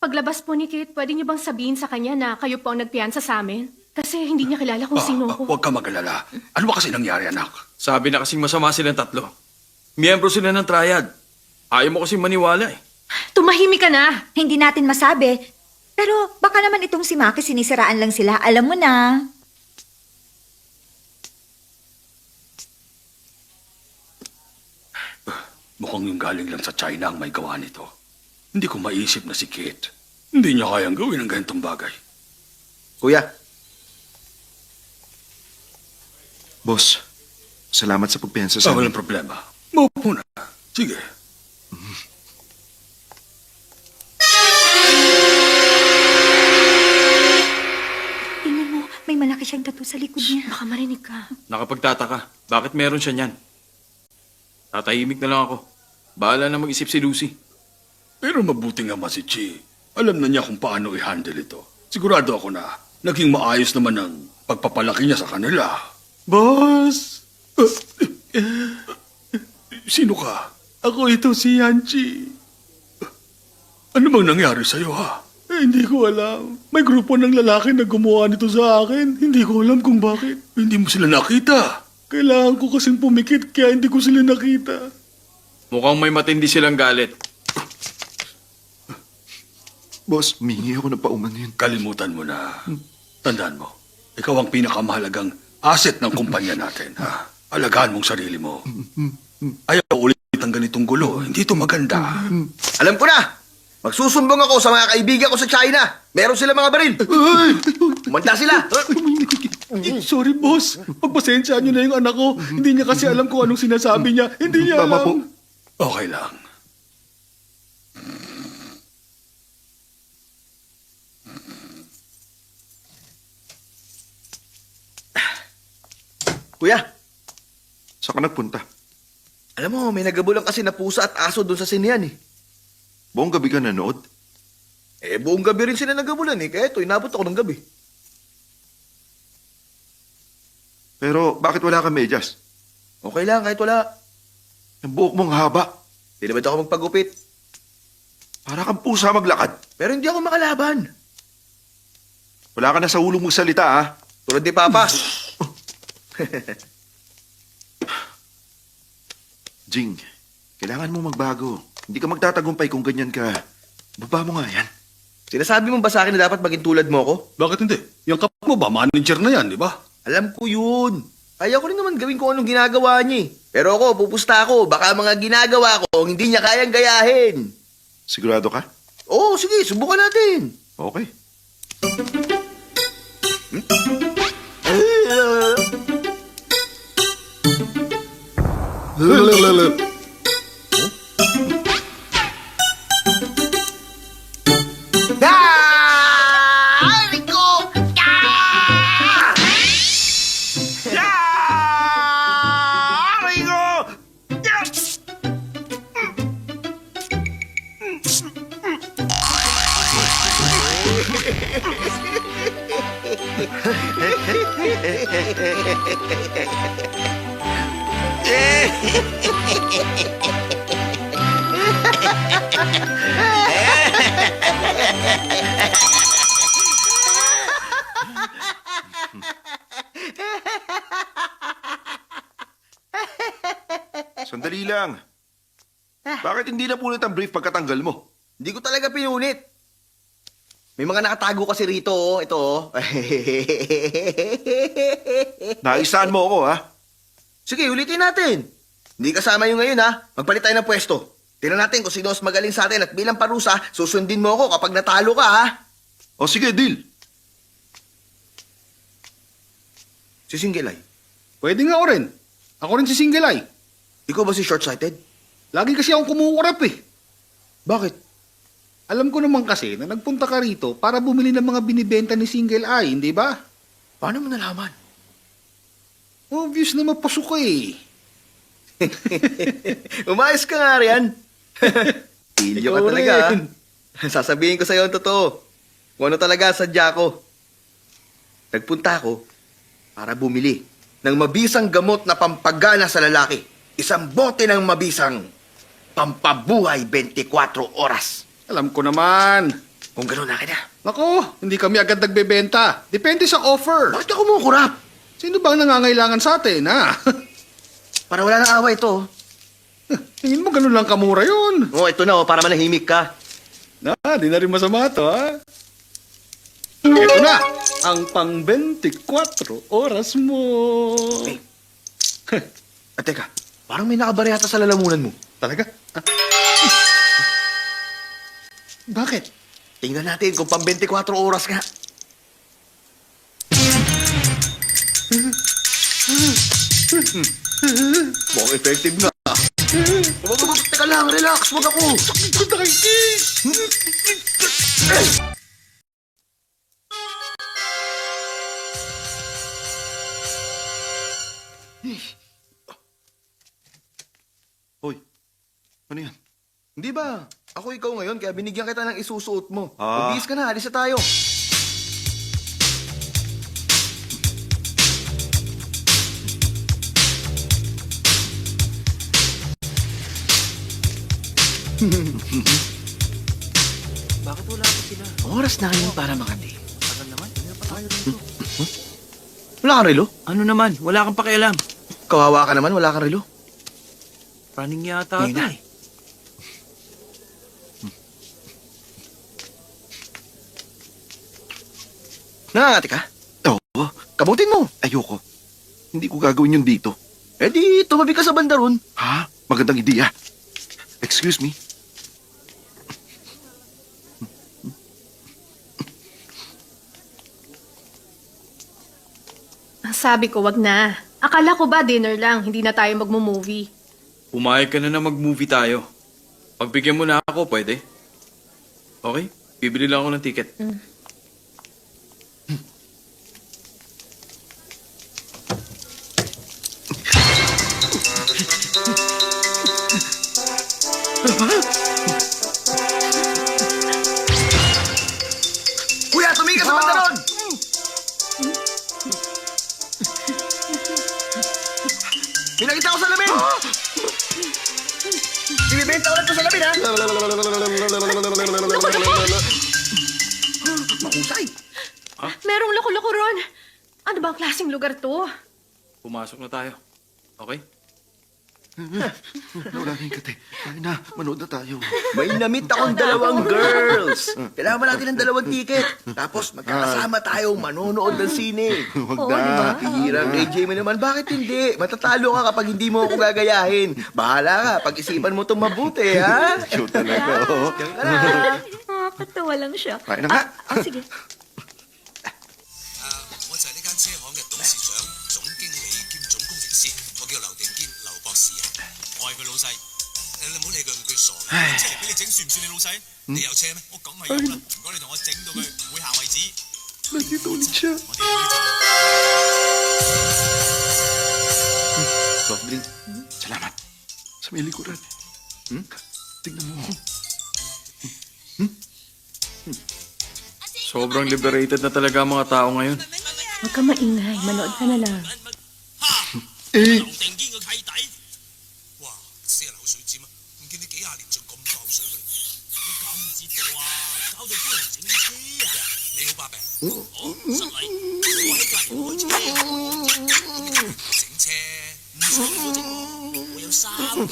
Paglabas po ni Kate, pwede niyo bang sabihin sa kanya na kayo po ang nagpiyansa sa amin? Kasi hindi niya kilala kung sino ako. Huwag ka mag-alala. Ano ba kasi nangyari, anak? Sabi na kasing masama silang tatlo. Miyembro sila ng triad. Ayaw mo kasing maniwala eh. Tumahimik ka na! Hindi natin masabi. Pero baka naman itong si Maki sinisiraan lang sila. Alam mo na. Mukhang yung galing lang sa China ang may gawa nito. Hindi ko maisip na si Kate. Hindi niya kayang gawin ang ganitong bagay. Kuya, Boss, salamat sa pagpiyansa sa Walang problema. Maupo na. Sige. Tingnan mo, may malaki siyang tattoo sa likod niya. Baka marinig ka. Nakapagtataka. Bakit meron siya niyan? Tatahimik na lang ako. Bahala na mag-isip si Lucy. Pero mabuti nga si Chi. Alam na niya kung paano i-handle ito. Sigurado ako na naging maayos naman ang pagpapalaki niya sa kanila. Boss! Sino ka? Ako ito si Yanchi. Ano bang nangyari sa'yo, ha? Hindi ko alam. May grupo ng lalaki na gumawa nito sa akin. Hindi ko alam kung bakit. Hindi mo sila nakita. Kailangan ko kasing pumikit kaya hindi ko sila nakita. Mukhang may matindi silang galit. Boss, humingi ako ng paumanhin. Kalimutan mo na. Tandaan mo, ikaw ang pinakamahalagang asset ng kumpanya natin, ha? Alagaan mong sarili mo. Ayaw ulit ang ganitong gulo. Hindi ito maganda. alam ko na! Magsusumbong ako sa mga kaibigan ko sa China. Meron sila mga baril. Umanda sila. Sorry, boss. Pagpasensya niyo na yung anak ko. Hindi niya kasi alam kung anong sinasabi niya. Hindi niya Tama alam. po. Okay lang. Kuya, Saan ka nagpunta? alam mo, may nagabulang kasi na pusa at aso doon sa sinehan eh. Buong gabi ka nanood? Buong gabi rin sila nagabulan eh. Kaya ito, inabot ako ng gabi. Pero bakit wala ka medyas? Okay lang, kahit wala. Ang buhok mong haba. Hindi naman ako magpagupit. Para kang pusa maglakad. Pero hindi ako makalaban. Wala ka na sa ulong magsalita, ha? Tulad ni Papa. Jing, kailangan mo magbago. Hindi ka magtatagumpay kung ganyan ka. Baba mo nga yan. Sinasabi mo ba sa akin na dapat maging tulad mo ako? Bakit hindi? Yung kapatid mo ba, manager na yan, di ba? Alam ko yun. Kaya ko rin naman gawin kung anong ginagawa niya eh. Pero ako, pupusta ako. Baka mga ginagawa ko, hindi niya kayang gayahin. Sigurado ka? Oo, sige, subukan natin. Okay. Sandali lang. Bakit hindi na punit ang brief pagkatanggal mo? Hindi ko talaga pinunit. May mga nakatago kasi rito, oh. Ito, oh. Naisahan mo ako, ha? Sige, ulitin natin. Hindi kasama yung ngayon, ha? Magpalit tayo ng pwesto. Tingnan natin kung sino mas magaling sa atin at bilang parusa, susundin mo ako kapag natalo ka, ha? O sige, deal. Si Singelay. Pwede nga ako rin. Ako rin si Single Eye. Ikaw ba si short-sighted? Lagi kasi akong kumukurap eh. Bakit? Alam ko naman kasi na nagpunta ka rito para bumili ng mga binibenta ni Single Eye, hindi ba? Paano mo nalaman? Obvious na mapasok ka eh. Umayos ka nga riyan. Pilyo ka Ikaw talaga, ha? rin. Sasabihin ko sa'yo ang totoo. Kung ano talaga sadya ko. Nagpunta ako para bumili ng mabisang gamot na pampagana sa lalaki. Isang bote ng mabisang pampabuhay 24 oras. Alam ko naman. Kung gano'n na kita, Nako, hindi kami agad nagbebenta. Depende sa offer. Bakit ka kumukurap? Sino bang nangangailangan sa atin, ha? Para wala nang away ito. Tingin mo ganun lang kamura yun. Oh, ito na para manahimik ka. Di na rin masama to, ha? Ito na, ang pang 24 oras mo. At teka, parang may nakabara yata sa lalamunan mo. Talaga? Bakit? Tingnan natin kung pang 24 oras nga. Mukhang effective nga. Teka lang, relax. Huwag ako. Hoy, ano yan? Hindi ba? Ako ikaw ngayon, kaya binigyan kita ng isusuot mo. Ah. Magbihis ka na, alis na tayo. Bakit wala pa sila? Oras na ngayon para makati. Wala kang relo? Ano naman? Wala kang pakialam. Kawawa ka naman, wala kang relo. Running yata Ngayon ata na. eh. Nangangati ka? Oo, Kabutin mo. ayoko. Hindi ko gagawin yun dito. Eh di, tumabi ka sa banda ron. Ha? Magandang ideya. Excuse me? Sabi ko, wag na. Akala ko ba dinner lang, hindi na tayo magmo-movie. Pumayag ka na mag-movie tayo. Pagbigyan mo na ako, pwede? Okay? Bibili lang ako ng ticket. Kuya, tumingin ka sa banda ron! May nakita ko sa lamin! Ibibenta ko lang to sa lamin, ha? Mahusay! Merong loko-loko ron. Ano bang klaseng lugar to? Pumasok na tayo. Okay? Wala kang kate. Tayo na, manood na tayo. May namit akong dalawang girls. Kailangan ba natin ng dalawang ticket? Tapos magkakasama tayong manonood ng sine. Huwag na. Hirang AJ mo naman, bakit hindi? Matatalo ka kapag hindi mo ako gagayahin. Bahala ka, pag-isipan mo itong mabuti, ha? Cute talaga, oh. Diyan ka na. Nakakatawa lang siya. Tayo na nga. Sige. 我就係呢間車行嘅董事長、總經理兼總工程師，我叫劉定堅，劉博士啊，我係佢老細。你唔好理佢，佢傻嘅。車嚟俾你整，算唔算你老細？你有車咩？我梗係有啦。唔該，你同我整到佢唔會行為止。 Nandito ulit siya. 我哋有呢隻。 Soft drink. Salamat. Sa may likuran. Tignan mo. Sobrang liberated na talaga ang mga tao ngayon. Huwag ka maingay, manood ka na lang. 劉定堅個契弟，哇！死人口水尖啊！唔見你幾廿年仲咁多口水嘅，你搞唔知道啊！搞到啲人整車啊！你好把柄，好失禮，我喺隔離開車，整車唔使我整，我有3個。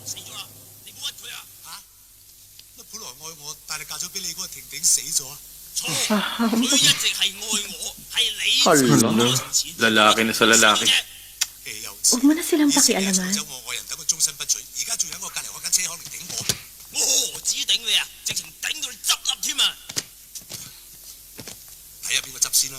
死咗啦！你唔好屈佢啊！嚇！乜本來愛我，但係嫁咗俾你嗰個婷婷死咗啊？錯，佢一直係愛我，係你自我前前 Lalaki na sa lalaki. 又 Huwag mo na silang pakialaman. 走我愛人等佢終身不娶，而家仲喺我隔離開間車行嚟頂我，我何止頂你啊，直情頂到你執笠添啊！睇下邊個執先啦。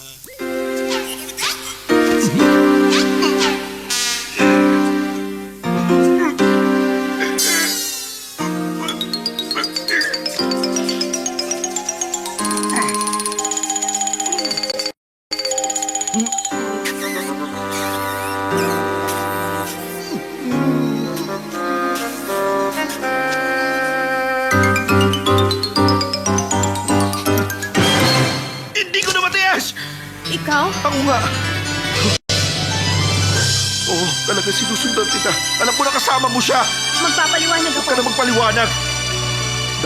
Hindi ko na matigas! Ikaw? Ako nga! Oo, talaga sinusundan kita. Alam ko na kasama mo siya. Magpapaliwanag Huwag ako. ka na magpaliwanag.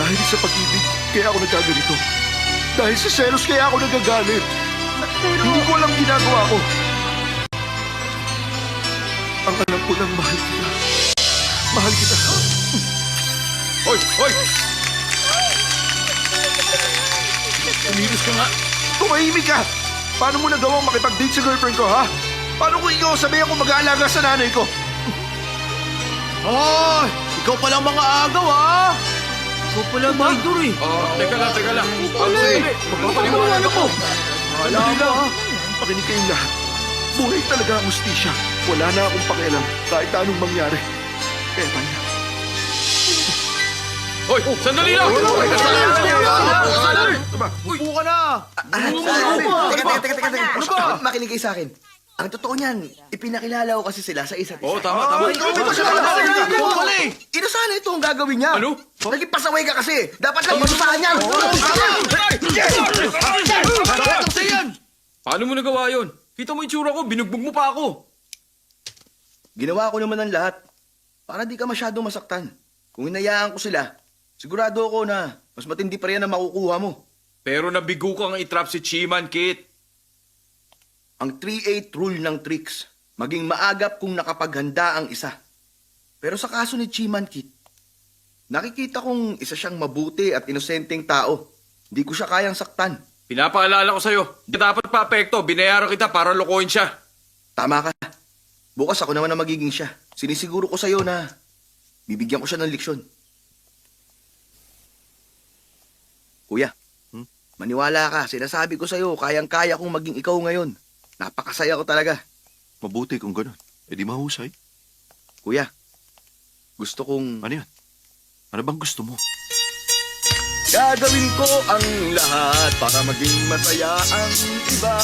Dahil sa pag-ibig, kaya ako nagkaganito. Dahil sa selos, kaya ako nagagalit. Hindi ko alam ginagawa ko. Ang alam ko lang, mahal kita. Mahal kita. Hoy! Hoy! Umilos ka nga. Tumahimik ka! Paano mo nagawang makipag-date sa girlfriend ko, ha? Paano kung ikaw sabihan ko mag-aalaga sa nanay ko? Hoy! Ikaw palang mga agaw, ha? Ikaw pala Maidor eh. Teka lang. Magpapaliwanag ako. Hindi lang. Pakinig kayong lahat. Buhay talaga ang hustisya. Wala na akong pakialam kahit anong mangyari. Kaya tayo. Hoy! Sandali lang! Upo ka na! Teka. Makinig kayo sa akin. Ang totoo niyan, ipinakilala ko kasi sila sa isa't isa. Oo, tama. Inasahan ito ang gagawin niya. Ano? Naging pasaway ka kasi. Dapat lang pasasahan niya. Paano mo nagawa yun? Kita mo yung tsura ko, binugbog mo pa ako. Ginawa ko naman ang lahat para di ka masyadong masaktan. Kung hinayaan ko sila, sigurado ako na mas matindi pa rin ang makukuha mo. Pero nabigo kang itrap si Chiman, Kit. Ang 3-8 rule ng tricks, maging maagap kung nakapaghanda ang isa. Pero sa kaso ni Chiman Kit, nakikita kong isa siyang mabuti at inosenteng tao. Hindi ko siya kayang saktan. Pinapaalala ko sa'yo, hindi dapat pa-apekto, binayaran kita para lokohin siya. Tama ka. Bukas ako naman ang magiging siya. Sinisiguro ko sa'yo na bibigyan ko siya ng leksyon. Kuya, maniwala ka. Sinasabi ko sa'yo, kayang-kaya kong maging ikaw ngayon. Napakasaya ko talaga. Mabuti kung gano'n. E di mahusay. Kuya, gusto kong... Ano yan? Ano bang gusto mo? Gagawin ko ang lahat para maging masaya ang iba.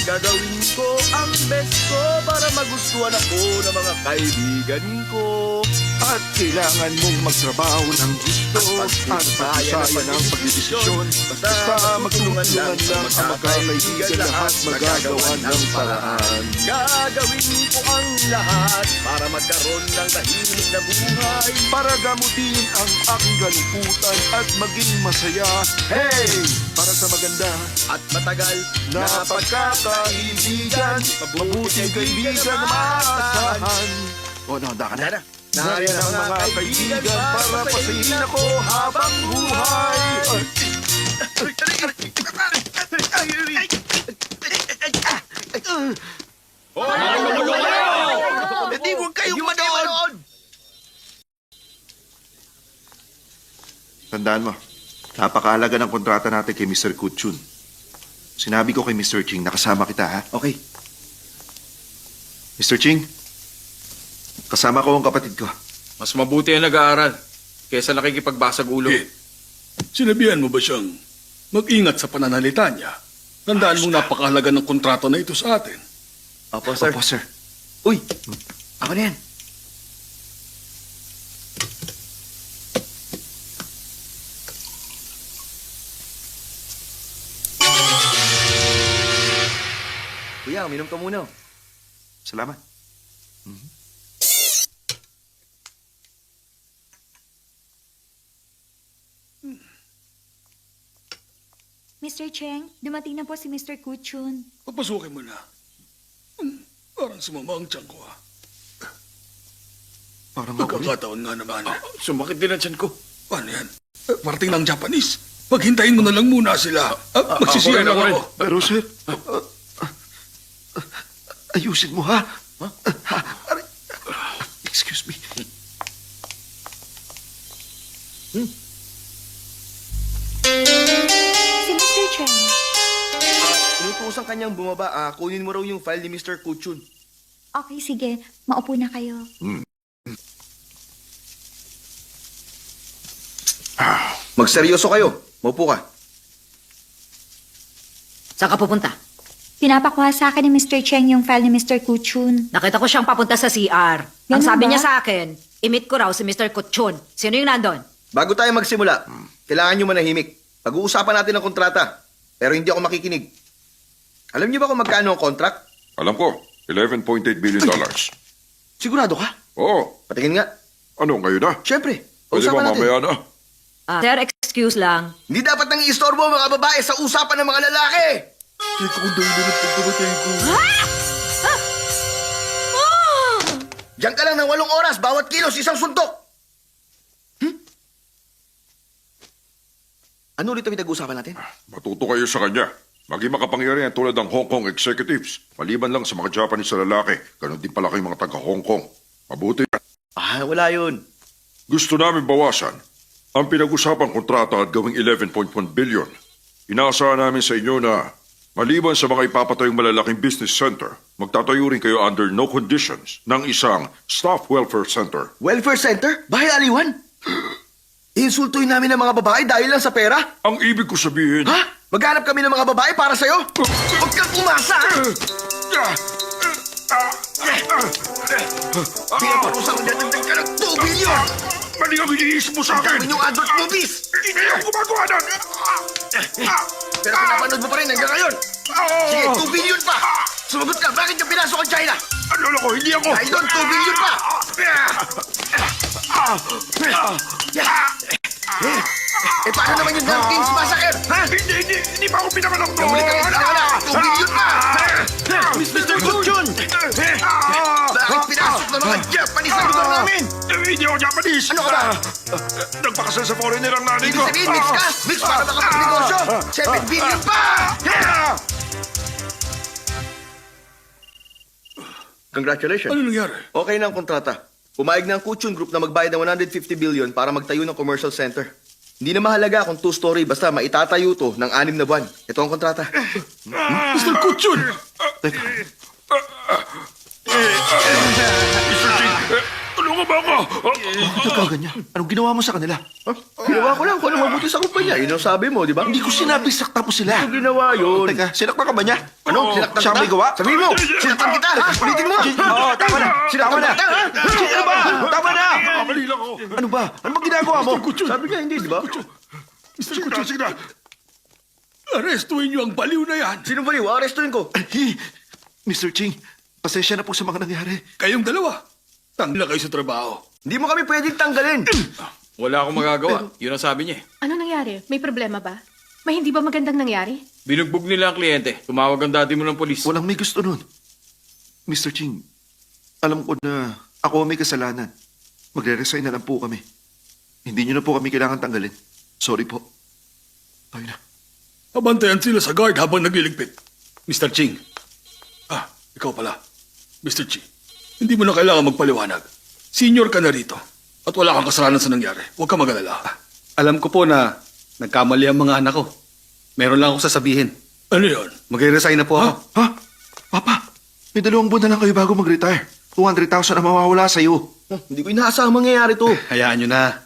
Gagawin ko ang best ko para magustuhan ako ng mga kaibigan ko. At kailangan mong magtrabaho ng gusto at pagsaya ng pagdidesisyon. Basta magtulungan lang ang magkakaibigan lahat magagawa ng paraan. Gagawin ko ang lahat para magkaroon ng tahimik na buhay. Para gamutin ang aking galungkutan at maging masaya. Hey! Para sa maganda At matagal na pagkakaibigan, mabuting kaibigan na maasahan. O, nahanda ka na? Nariyan ang mga kaibigan para pasayin ako habang buhay. Hindi huwag kayong manood! Tandaan mo, napakaalaga ng kontrata natin kay Mr. Kutchun. Sinabi ko kay Mr. Ching, nakasama kita, ha? Okay. Mr. Ching, kasama ko ang kapatid ko. Mas mabuti ang nag-aaral kaysa nakikipagbasag ulo. Kit, sinabihan mo ba siyang mag-ingat sa pananalita niya? Tandaan mong napakahalaga ng kontrato na ito sa atin. Opo, sir. Opo, sir. Uy, ako na yan. Kuya, uminom ka muna. Salamat. Mr. Cheng, dumating na po si Mr. Kuchun. Papasukin mo na. Parang sumama ang tiyan ko, ha? Parang ako rin. Pagkakataon nga naman. Sumakit din ang tiyan ko. Ano yan? Parating ng Japanese. Paghintayin mo na lang muna sila. Magsisiyan lang ako rin. ako. Pero, sir, ayusin mo, ha? Aray. Excuse me. Si Mr. Cheng. Inutusan kanyang bumaba. Kunin mo raw yung file ni Mr. Kuchun. Okay, sige. Maupo na kayo. Magseryoso kayo. Maupo ka. Saan ka pupunta? Pinapakuha sa akin ni Mr. Cheng yung file ni Mr. Kuchun. Nakita ko siyang papunta sa CR. Ang Ganun sabi ba? niya sa akin, imit ko raw si Mr. Kutchun. Sino yung nandun? Bago tayo magsimula, kailangan nyo manahimik. Pag-uusapan natin ang kontrata. Pero hindi ako makikinig. Alam niyo ba kung magkano ang contract? Alam ko, $11.8 billion. Sigurado ka? Oo. Patingin nga. Ano, ngayon na? Siyempre. Pwede ba Usapan natin. mamaya na? Sir, excuse lang. Hindi dapat nang i-istorbo ang mga babae sa usapan ng mga lalaki. Diyan ka lang ng 8 oras, bawat kilos, isang suntok. Ano ulit ang pinag-uusapan natin? Matuto kayo sa kanya. Maging makapangyarihan tulad ng Hong Kong executives. Maliban lang sa mga Japanese na lalaki, ganun din pala kayong mga taga-Hong Kong. Mabuti yan. Wala yun. Gusto namin bawasan ang pinag-usapang kontrata at gawing 11.1 billion. Inaasahan namin sa inyo na maliban sa mga ipapatayong malalaking business center, magtatayo rin kayo under no conditions ng isang staff welfare center. Welfare center? Bahay aliwan? Insultuin namin ang mga babae dahil lang sa pera? Ang ibig ko sabihin... Ha? Maghanap kami ng mga babae para sa'yo? Huwag kang umasa! Pinaparusa ko niya dagdag ka ng 2 billion! Mali ang iniisip mo sa akin! Gawin yung adult movies! Hindi ako gumagawa nun! Pero pinapanood mo pa rin hanggang ngayon! Sige, 2 billion pa! Sumagot ka, bakit yung pinasok ang China? Ano ko, hindi ako... Dahil doon, 2 billion pa! Paano naman yung King's Massacre? Ha? Hindi pa ako pinakalong doon! Namuli ka rin na! 2 billion pa! Mr. Kutchun! Bakit pinasok ng mga Japanese ang lugar namin? Hindi ako Japanese! Ano ka ba? Nagpakasal sa foreigner ang nanay Ibig ko! sabihin, mix ka? Mix para makapagnegosyo! 7 billion pa! Congratulations. Ano nangyari? Okay na ang kontrata. Pumayag na ang Kuchun Group na magbayad ng 150 billion para magtayo ng commercial center. Hindi na mahalaga kung 2-story basta maitatayo to ng 6 na buwan. Ito ang kontrata. Mr. Kutchun! Tulungan ba ako? Ikaw ganyan. Anong ginawa mo sa kanila? Ginawa ko lang kung ano mabuti sa kumpanya. Yun ang sabi mo, di ba? Hindi ko sinabi sakta mo sila. Ano ginawa yun? Teka, sinaktan ka ba niya? Ano? Sinaktan Siya kita? may gawa? Sabihin mo! Sinaktan kita! Ha? Ulitin mo! Oo, tama na. Sinaktan na. Ha? Ano ba? Tama na. Kamali lang ako. Ano ba? Ano bang ginagawa mo? Sabi niya hindi, di ba? Mr. Kutchun, sige na. Arestuin niyo ang baliw na yan. Sino ba niyo? Arestuin ko. Mr. Ching, pasensya na po sa mga nangyari. Kayong dalawa. Tangla kayo sa trabaho. Hindi mo kami pwedeng tanggalin. Wala akong magagawa. Yun ang sabi niya. Ano nangyari? May problema ba? May hindi ba magandang nangyari? Binugbog nila ang kliyente. Tumawag ang daddy mo ng polis. Walang may gusto nun. Mr. Ching, alam ko na ako ang may kasalanan. Magre-resign na lang po kami. Hindi niyo na po kami kailangan tanggalin. Sorry po. Tayo na. Abantayan sila sa guard habang nagliligpit. Mr. Ching. Ikaw pala. Mr. Ching, hindi mo na kailangan magpaliwanag. Senior ka na rito. At wala kang kasalanan sa nangyari. Huwag ka mag-alala. Alam ko po na nagkamali ang mga anak ko. Meron lang ako sasabihin. Ano yun? Magre-resign na po ako. Ha? Papa, may 2 buwan na lang kayo bago mag-retire. 200,000 ang mawawala sa'yo. Hindi ko inaasahang mangyayari to. Hayaan nyo na.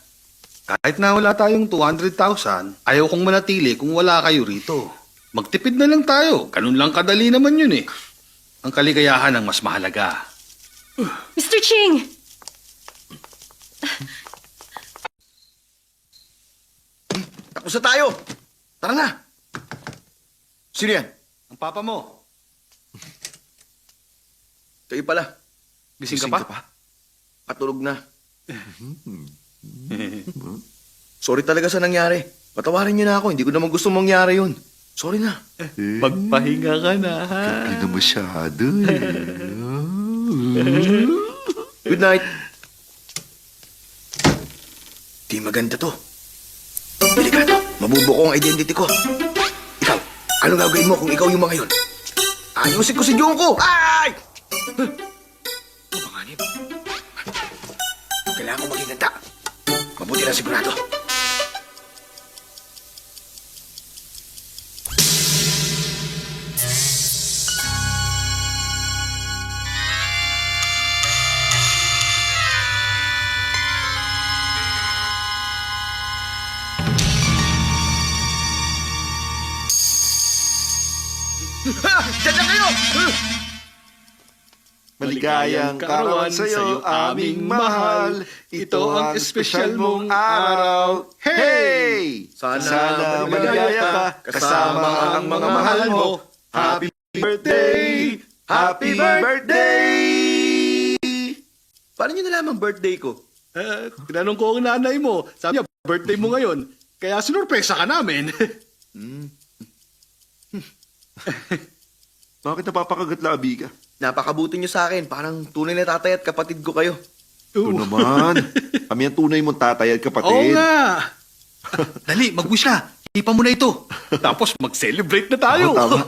Kahit na wala tayong 200,000, ayaw kong manatili kung wala kayo rito. Magtipid na lang tayo. Ganun lang kadali naman yun eh. Ang kaligayahan ang mas mahalaga. Mr. Ching! Tapos na tayo. Tara na. Sino yan? Ang papa mo, Kayo pala. gising ka pa? Patulog na. Sorry talaga sa nangyari. Patawarin niyo na ako. Hindi ko naman gusto mangyari yun. Sorry na. Magpahinga ka na, ha? Kapli na masyado, Good night. Di maganda to. Delikado. Mabubuko ang identity ko. Ikaw, ano gagawin mo kung ikaw yung mga yun? Ayusin ko si Junko! Ay! Panganib. Kailangan ko maging ganda. Mabuti lang sigurado. Diyan lang kayo! Maligayang karawan sa'yo, aming mahal. Ito ang espesyal mong araw. Hey! Sana maligaya ka kasama ang mga mahal mo. Happy birthday! Happy birthday! Paano niyo nalaman birthday ko? Tinanong ko ang nanay mo. Sabi niya, birthday mo ngayon. Kaya sinurpresa ka namin. Bakit napapakagat labi ka? Napakabuti niyo sa akin. Parang tunay na tatay at kapatid ko kayo. Ito naman. Kami ang tunay mong tatay at Oo kapatid. nga. Dali, mag-wish ka. Ipa mo na ito. Tapos mag-celebrate na tayo. Oo, tama.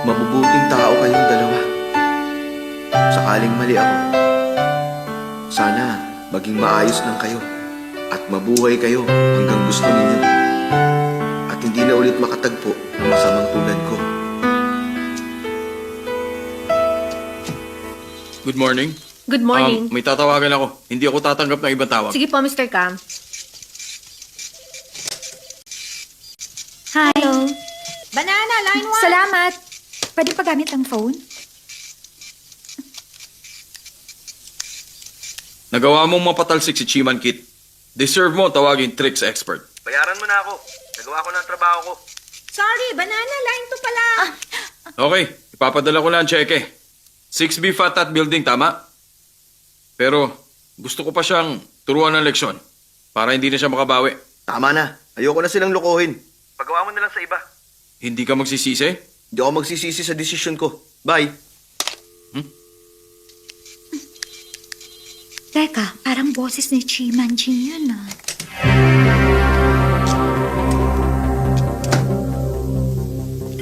Mabubuting tao kayong dalawa. Sakaling mali ako, sana maging maayos lang kayo at mabuhay kayo hanggang gusto ninyo. At hindi na ulit makatagpo ng masamang tulad ko. Good morning. Good morning. May tatawagan ako. Hindi ako tatanggap ng ibang tawag. Sige po, Mr. Cam. Hi. Hello. Banana, line 1. Salamat. Pwede pa gamit ang phone? Nagawa mong mapatalsik si Chiman Kit. Deserve mo tawagin tricks expert. Bayaran mo na ako. Nagawa ko na ang trabaho ko. Sorry, banana, line 2 pala. Okay, ipapadala ko lang ang cheque. 6B Fat at building, tama? Pero gusto ko pa siyang turuan ng leksyon para hindi na siya makabawi. Tama na. Ayoko na silang lokohin. Pagawa mo na lang sa iba. Hindi ka magsisisi? Hindi ako magsisisi sa desisyon ko. Bye. Teka, parang boses ni Chimanjin yun ah.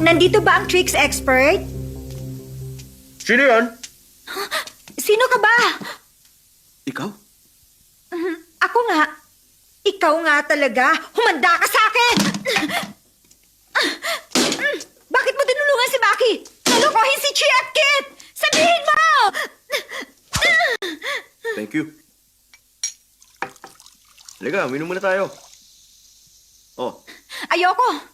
Nandito ba ang tricks expert? Sino yan? Sino ka ba? Ikaw? Ako nga. Ikaw nga talaga. Humanda ka sa akin! Bakit mo tinulungan si Maki? Nalukohin si Chi at Kit! Sabihin mo! Thank you. Halika, minom muna tayo. Oh, Ayoko.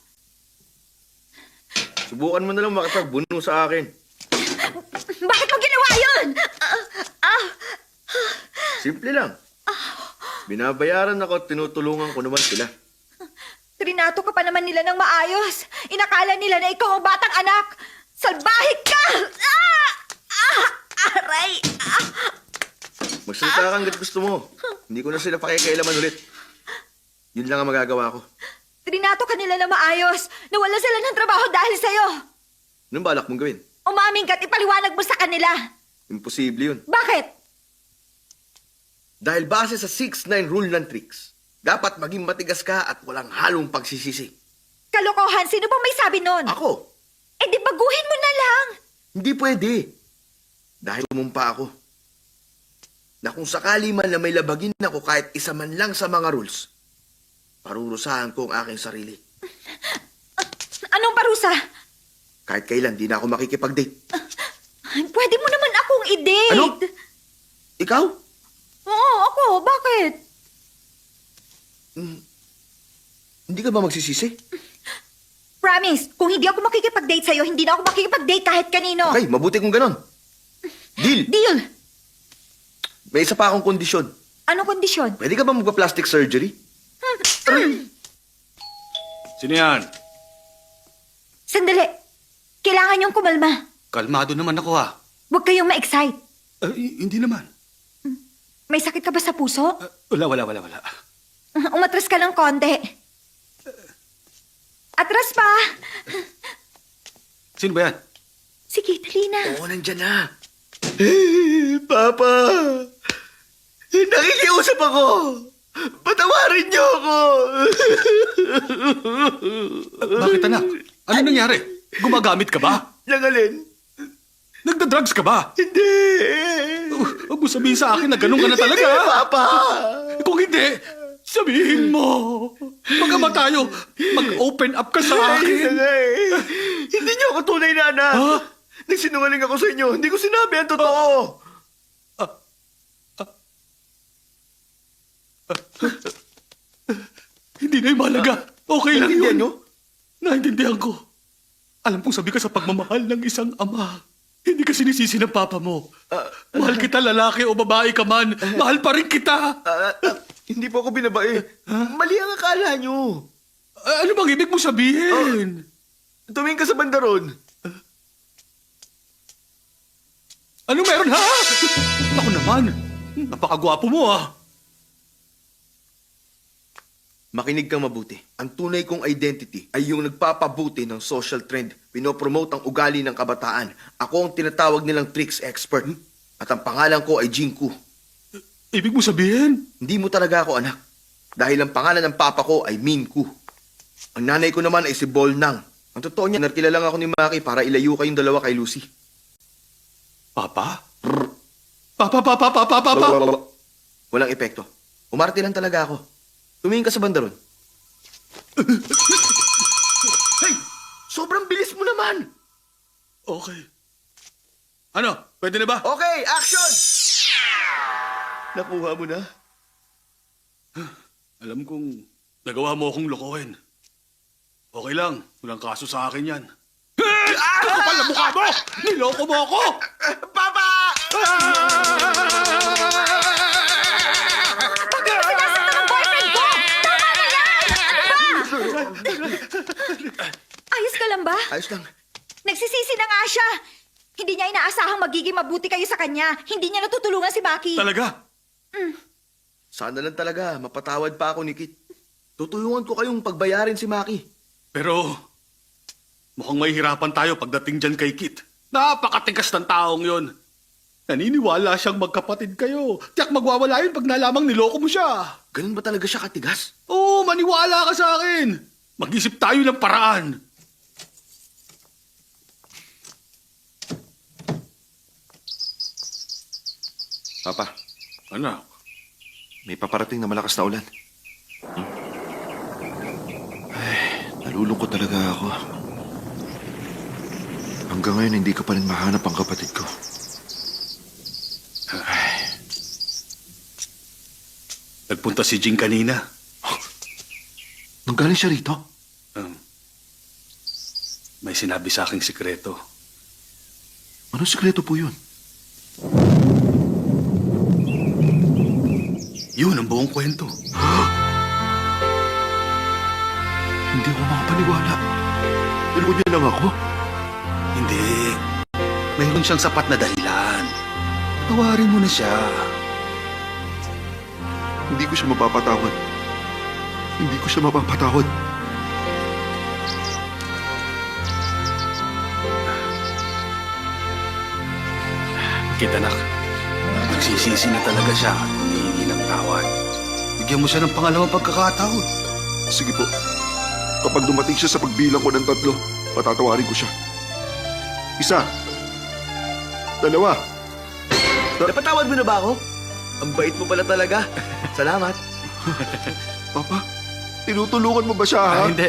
subukan mo na lang makipagbuno sa akin. Bakit mo ginawa yun? Simple lang. Binabayaran ako at tinutulungan ko naman sila. Trinato ka pa naman nila ng maayos. Inakala nila na ikaw ang batang anak. Salbahik ka! Aray! Magsalita ka hanggat gusto mo. Hindi ko na sila pakikailaman ulit. Yun lang ang magagawa ko. Trinato ka nila ng maayos. Nawala sila ng trabaho dahil sa'yo. Anong balak mong gawin? Umaming ka at ipaliwanag mo sa kanila. Imposible yun. Bakit? Dahil base sa 6-9 rule ng tricks, dapat maging matigas ka at walang halong pagsisisi. Kalokohan, sino bang may sabi nun? Ako, Eh di baguhin mo na lang. hindi pwede. Dahil umumpa ako. Na kung sakali man na may labagin ako kahit isa man lang sa mga rules, parurusahan ko ang aking sarili. Anong parusa? Kahit kailan, di na ako makikipag-date. Pwede mo naman akong i-date. Ano? Ikaw? Oo, ako. Bakit? Hindi ka ba magsisisi? Promise, kung hindi ako makikipag-date sa'yo, hindi na ako makikipag-date kahit kanino. Okay, mabuti kung ganon. Deal! Deal! may isa pa akong kondisyon. Anong kondisyon? Pwede ka ba magpa-plastic surgery? Sino yan? Sandali. Kailangan niyong kumalma. Kalmado naman ako ha. Huwag kayong ma-excite. Hindi naman. May sakit ka ba sa puso? Wala. Umatras ka ng konti. Atras pa! Sino ba yan? Sige, dali na. Oo, nandyan na. Papa! Nakikiusap ako! Patawarin niyo ako! Bakit anak? Ano nangyari? Gumagamit ka ba? Nangalin? Nagda-drugs ka ba? Hindi! Huwag mo sabihin sa akin na ganun ka na talaga. Papa! Kung hindi, sabihin mo. Magama tayo. Mag-open up ka sa Hindi akin. Hindi niyo ako tunay na anak. Ha? Nagsinungaling ako sa inyo. Hindi ko sinabi ang totoo. Hindi na yung mahalaga. Okay lang Naintindihan yun. niyo? Naintindihan ko. Alam kong sabi ka sa pagmamahal ng isang ama. Hindi ka sinisisi ng papa mo. Mahal kita, lalaki o babae ka man. Mahal pa rin kita. Hindi po ako binabae. Mali ang akala niyo. Ano bang ibig mo sabihin? Tumingin ka sa bandaron. Ano meron ha? Ako naman. Napakagwapo mo ah. Makinig kang mabuti. Ang tunay kong identity ay yung nagpapabuti ng social trend. Pinopromote ang ugali ng kabataan. Ako ang tinatawag nilang tricks expert. At ang pangalan ko ay Jinku. Ibig mo sabihin? Hindi mo talaga ako anak. Dahil ang pangalan ng papa ko ay Minku. Ang nanay ko naman ay si Bolnang. Ang totoo niya, narkila lang ako ni Maki para ilayo kayong dalawa kay Lucy. Papa? Papa. Walang epekto. Umarte lang talaga ako. Tumingin ka sa bandaron. Hey! Sobrang bilis mo naman! Okay. Ano? Pwede na ba? Okay, action! Nakuha mo na? Alam kong nagawa mo akong lokohin. Okay lang. Walang kaso sa akin yan. Ano kapal na mukha mo? Niloko mo ako! Papa! Ayos ka lang ba? Ayos lang. Nagsisisi na nga siya. Hindi niya inaasahang magiging mabuti kayo sa kanya. Hindi niya natutulungan si Maki. Talaga? Sana lang talaga, mapatawad pa ako ni Kit. Tutulungan ko kayong pagbayarin si Maki. Pero mukhang mahihirapan tayo pagdating dyan kay Kit. Napakatigas ng taong yon. Naniniwala siyang magkapatid kayo. Tiyak magwawala yun pag nalamang niloko mo siya. Ganun ba talaga siya katigas? Oo, maniwala ka sa akin. Mag-isip tayo ng paraan. Papa, Anak, may paparating na malakas na ulan. Ay, nalulungkot talaga ako. Hanggang ngayon, hindi ko pa rin mahanap ang kapatid ko. nagpunta si Jing kanina. Nanggaling siya rito? May sinabi sa aking sikreto. Anong sikreto po yun? Yun ang buong kwento. Hindi ako makapaniwala. Niloko niya lang ako. Hindi. Mayroon siyang sapat na dahilan. Tawarin mo na siya. Hindi ko siya mapapatawad. Hindi ko siya mapapatawad. Kit, anak. Nagsisisi na talaga siya. Hihingi ng tawad. Bigyan mo siya ng pangalawang pagkakataon. Sige po. Kapag dumating siya sa pagbilang ko ng 3, patatawarin ko siya. 1, 2. Napatawad mo na ba ako? Ang bait mo pala talaga. Salamat. Papa, tinutulungan mo ba siya, ha? Hindi.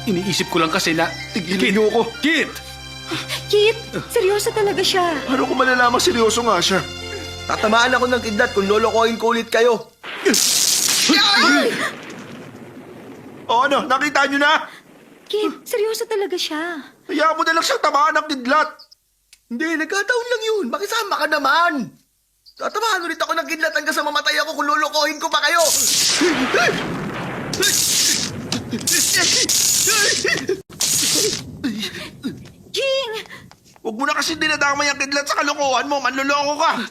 Iniisip ko lang kasi na... Tigilan niyo ako. Kit! Kit, seryoso talaga siya. Paano ko malalaman seryoso nga siya? Tatamaan ako ng kidlat kung lolokohin ko ulit kayo. O ano, nakita niyo na? Kit, seryoso talaga siya. Hayaan mo na lang siyang tamaan ng kidlat. Hindi, nagkataon lang yun. Makisama ka naman. Tatamaan ulit ako ng kidlat hanggang sa mamatay ako kung lulukohin ko pa kayo! Jing! Huwag mo na kasi dinadamay ang kidlat sa kalokohan mo. Manloloko ka.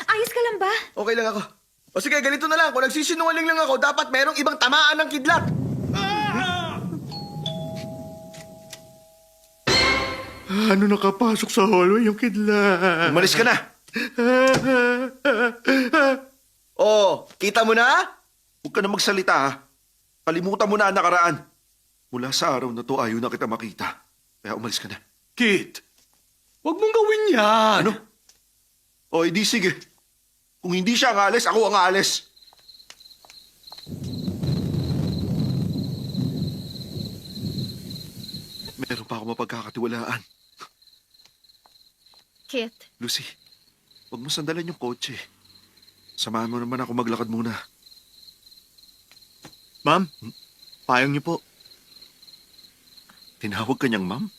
Ayos ka lang ba? Okay lang ako. O sige, ganito na lang. Kung nagsisinungaling lang ako, dapat merong ibang tamaan ng kidlat. Ano nakapasok sa hallway yung kidlat? Umalis ka na. Oh, kita mo na? Huwag ka na magsalita, ha? Kalimutan mo na ang nakaraan. Mula sa araw na to, ayaw na kita makita. Kaya umalis ka na. Kit, wag mong gawin yan. Ano? O, edi sige. Kung hindi siya ang alis, ako ang alis. Meron pa ako mapagkakatiwalaan. Kit, Lucy, huwag mo sandalan yung kotse. Samahan mo naman ako maglakad muna. Ma'am, payong niyo po. Tinawag ka niyang ma'am?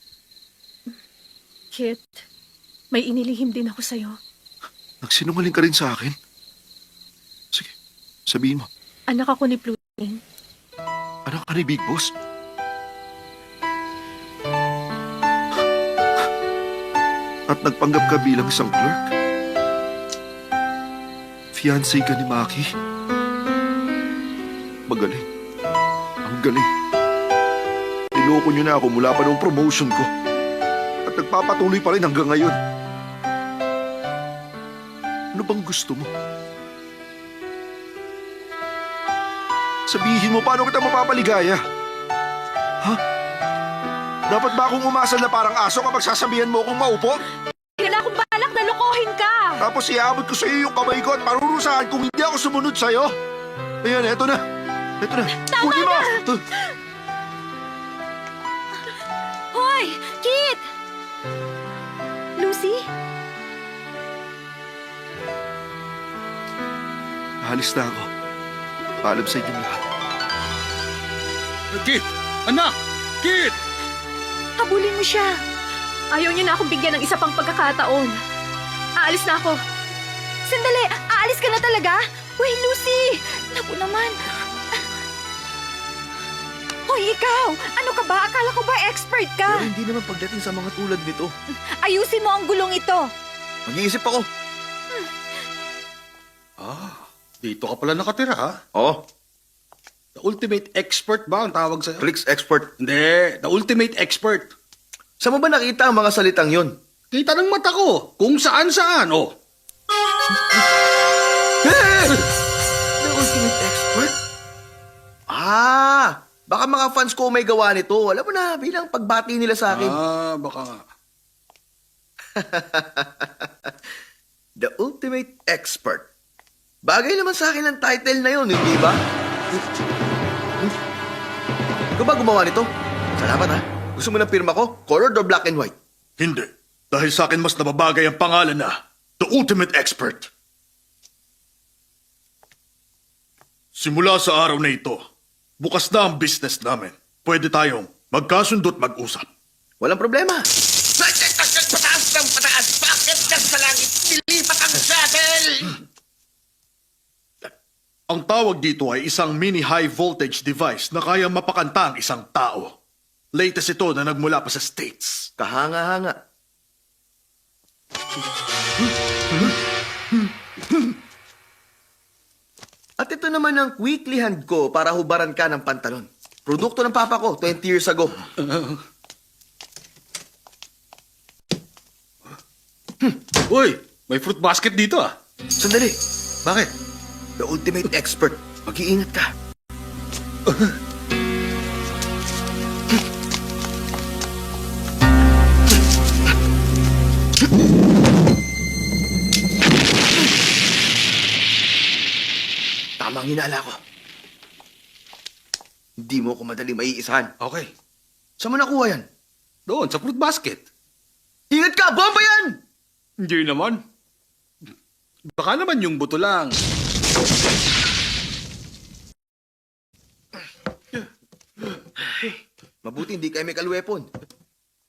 Kit, may inilihim din ako sa'yo. Nagsinungaling ka rin sa akin? Sige, sabihin mo. Anak ako ni Pluting. Anak ka ni Big Boss? At nagpanggap ka bilang isang clerk? Fiancé ka ni Maki? Magaling. Ang galing. Niloko niyo na ako mula pa noong promotion ko. At nagpapatuloy pa rin hanggang ngayon. Ano bang gusto mo? Sabihin mo paano kita mapapaligaya? Ha? Dapat ba akong umasal na parang aso kapag sasabihan mo akong maupo? Hindi na akong balak na lokohin ka! Tapos iabot ko sa iyo yung kamay ko at parurusahan kung hindi ako sumunod sa'yo? Ayan, eto na. Eto na. Tama Kunin mo! na! Ito. Hoy! Kit! Lucy? Alis na ako. Paalam sa inyong lahat. Kit, anak! Kit! Habulin mo siya. Ayaw niyo na akong bigyan ng isa pang pagkakataon. Aalis na ako. Sandali! Aalis ka na talaga? Uy, Lucy! Naku naman. Hoy, ikaw! Ano ka ba? Akala ko ba expert ka? Pero hindi naman pagdating sa mga tulad nito. Ayusin mo ang gulong ito. Mag-iisip ako. Dito ka pala nakatira, ha? Oh, The ultimate expert ba ang tawag sa'yo? Flix expert. Hindi, the ultimate expert. Saan mo ba nakita ang mga salitang yon? Kita ng mata ko, kung saan-saan, oh. The ultimate expert? Baka mga fans ko may gawa nito. Alam mo na, bilang pagbati nila sa akin. Baka nga. The ultimate expert. Bagay naman sa akin ang title na yon, hindi ba? Ikaw ba gumawa nito? Salamat ha. Gusto mo ng pirma ko? Colored or black and white? Hindi. Dahil sa akin mas nababagay ang pangalan na The Ultimate Expert. Simula sa araw na ito, bukas na ang business namin. Pwede tayong magkasundo't mag-usap. Walang problema. Pataas ng pataas! Bakit ka sa langit? Nilipat ang shuttle! Ang tawag dito ay isang mini high voltage device na kaya mapakanta ang isang tao. Latest ito na nagmula pa sa States. Kahanga-hanga. At ito naman ang weekly hand ko para hubaran ka ng pantalon. Produkto ng papa ko 20 years ago. Uy, may fruit basket dito ah. Sandali. Bakit? The ultimate expert. Mag-iingat ka. Tama ang hinala ko. Hindi mo ko madali maiisahan. Okay. Saan mo nakuha yan? Doon, sa fruit basket. Ingat ka! Bomba yan! Hindi naman. Baka naman yung buto lang. Mabuti hindi chemical weapon.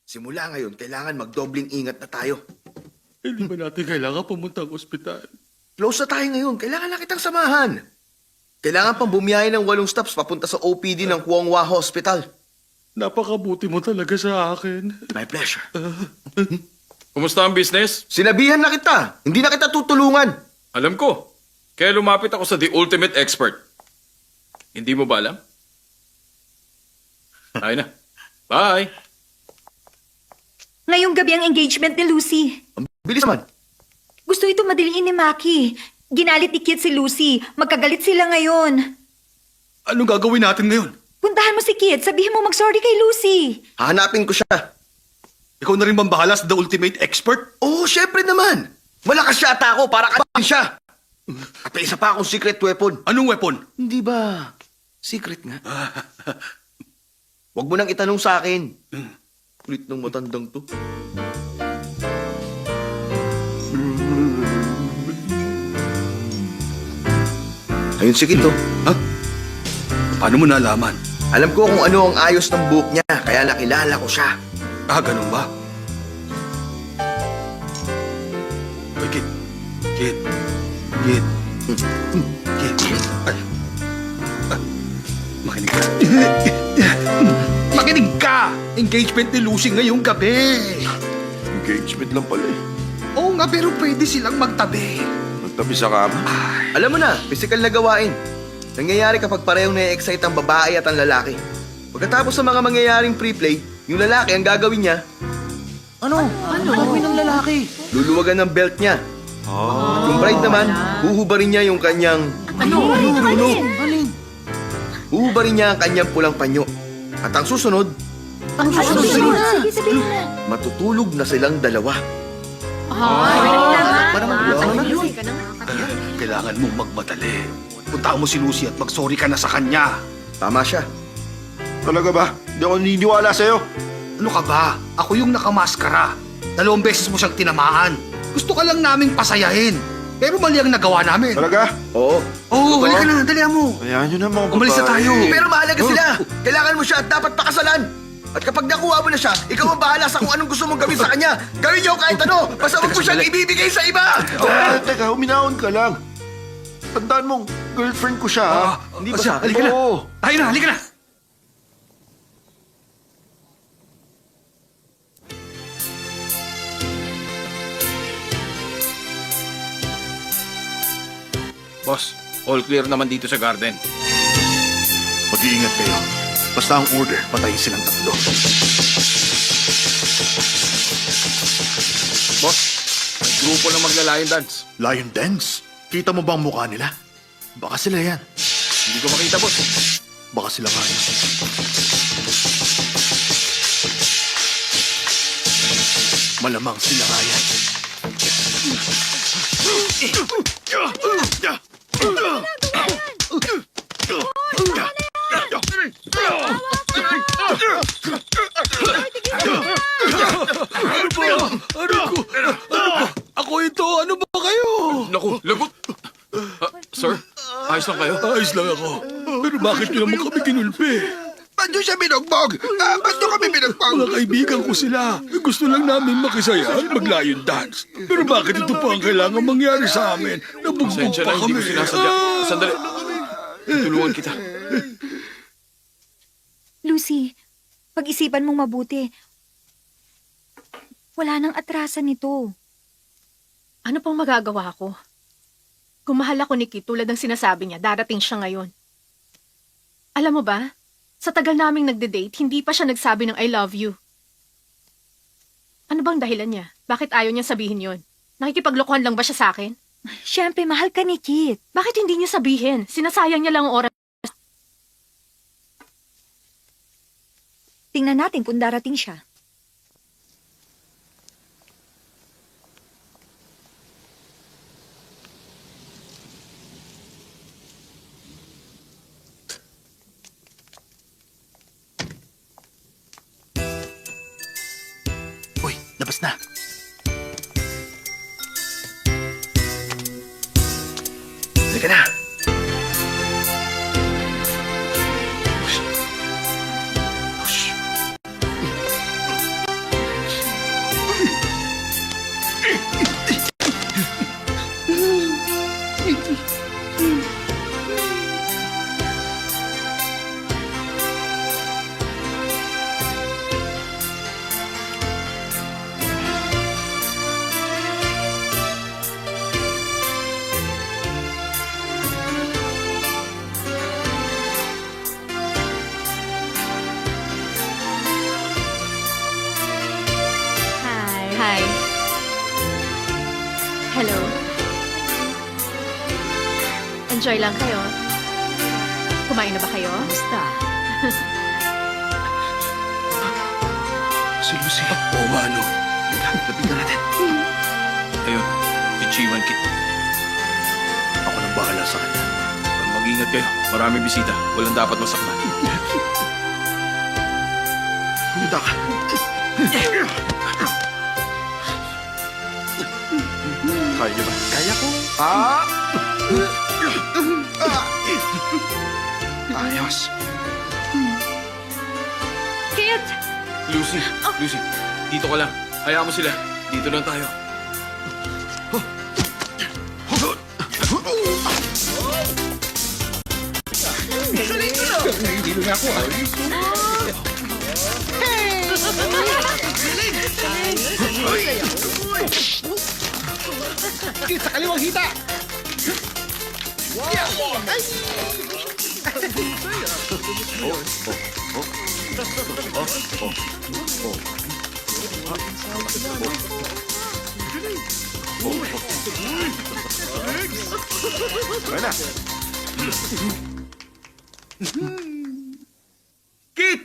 Simula ngayon, kailangan magdobling ingat na tayo. Hindi ba natin kailangan pumunta ang ospital? Close na tayo ngayon. Kailangan na kitang samahan. Kailangan pang bumiyahe ng 8 stops papunta sa OPD ng Kuanghwa Hospital. Napakabuti mo talaga sa akin. My pleasure. Kumusta ang business? Sinabihan na kita. Hindi na kita tutulungan. Alam ko. Kaya lumapit ako sa The Ultimate Expert. Hindi mo ba alam? Tayo na. Bye! Ngayong gabi ang engagement ni Lucy. Bilis naman. Gusto ito madaliin ni Maki. Ginalit ni Kit si Lucy. Magkagalit sila ngayon. Anong gagawin natin ngayon? Puntahan mo si Kit. Sabihin mo mag-sorry kay Lucy. Hahanapin ko siya. Ikaw na rin bang bahala sa The Ultimate Expert? Oo, syempre naman. Malakas siya ata ako para kabahin siya. At may isa pa akong secret weapon. Anong weapon? Hindi ba? Secret nga. Huwag mo nang itanong sa akin. Kulit ng matandang to. Ayun si Kito. Ha? Paano mo nalaman? Alam ko kung ano ang ayos ng buhok niya, kaya nakilala ko siya. Ah, ganun ba? Uy, Kit. Kit. Kit. Kit. Ay. Ah. Makinig ka. Makinig ka! Engagement ni Lucy ngayong gabi. Engagement lang pala eh. Oo nga, pero pwede silang magtabi. Magtabi sa kama. Alam mo na, physical na gawain. Nangyayari kapag parehong na-excite ang babae at ang lalaki. Pagkatapos sa mga mangyayaring pre-play, yung lalaki ang gagawin niya, Ano gagawin ng lalaki? luluwagan ng belt niya. At yung bride naman, huhubarin niya yung kanyang... Huhubarin niya ang kanyang pulang panyo. At ang susunod, Sige, sabihin mo. matutulog na silang dalawa. Kailangan mong magmadali. Puntahan mo si Lucy at mag-sorry ka na sa kanya. Tama siya. Talaga ba? Hindi ako naniniwala sa'yo. Ano ka ba? Ako yung nakamaskara. 2 beses mo siyang tinamaan. Gusto ka lang naming pasayahin. Pero mali ang nagawa namin. Talaga? Oo. Oo, halika na. Dalihan mo. Hayaan nyo na mga babae. Umalis na tayo. Pero mahalaga sila. Kailangan mo siya at dapat pakasalan. At kapag nakuha mo na siya, ikaw ang bahala sa kung anong gusto mong gawin sa kanya. Gawin niyo kahit ano. Basta huwag mo siyang ibibigay sa iba. Teka, huminahon ka lang. Tandaan mong girlfriend ko siya, ha? Hindi ba? Halika na. Oo. Tayo na, halika na. Boss, all clear naman dito sa garden. Mag-iingat kayo. Basta ang order, patayin silang 3. Boss, may grupo na magla-lion dance. Lion dance? Kita mo ba ang mukha nila? Baka sila yan. Hindi ko makita, boss. Baka sila nga yan. Malamang sila nga yan. Ako ito. Ano ba kayo? Naku, lagot! Sir, ayos lang kayo? Ayos lang ako. Pero bakit nyo naman kami kinulpi? Ba't nyo siya binugbog? Ba't nyo kami binugbog? Mga kaibigan ko sila. Gusto lang namin makisaya at mag-lion dance. Pero bakit ito pa ang kailangan mangyari sa amin? Nabugbog Sensya pa na, hindi kami. ko sinasadya. Sandali. Tulungan kita. Lucy, pag-isipan mong mabuti. Wala nang atrasan nito. Ano pang magagawa ko? Kung mahal ako ni Kit tulad ng sinasabi niya, darating siya ngayon. Alam mo ba, sa tagal naming nagde-date, hindi pa siya nagsabi ng I love you. Ano bang dahilan niya? Bakit ayaw niya sabihin yon? Nakikipaglokohan lang ba siya sa akin? Siyempre, mahal ka ni Kit. Bakit hindi niya sabihin? Sinasayang niya lang ang oras. Tingnan natin kung darating siya. Uy, labas na. Halika na. Enjoy lang kayo. Kumain na ba kayo? Basta. Si Lucy. Oo nga, ano? Lapitan natin. Ayun, si Chiwan Kit. Ako nang bahala sa kanya. Mag-ingat kayo. Maraming bisita. Walang dapat masaktan. Humita ka. Kaya niyo ba? Kaya ko. Ayos. Kit! Lucy, Lucy, dito ka lang. Hayaan mo sila. Dito lang tayo. Wala. Kit!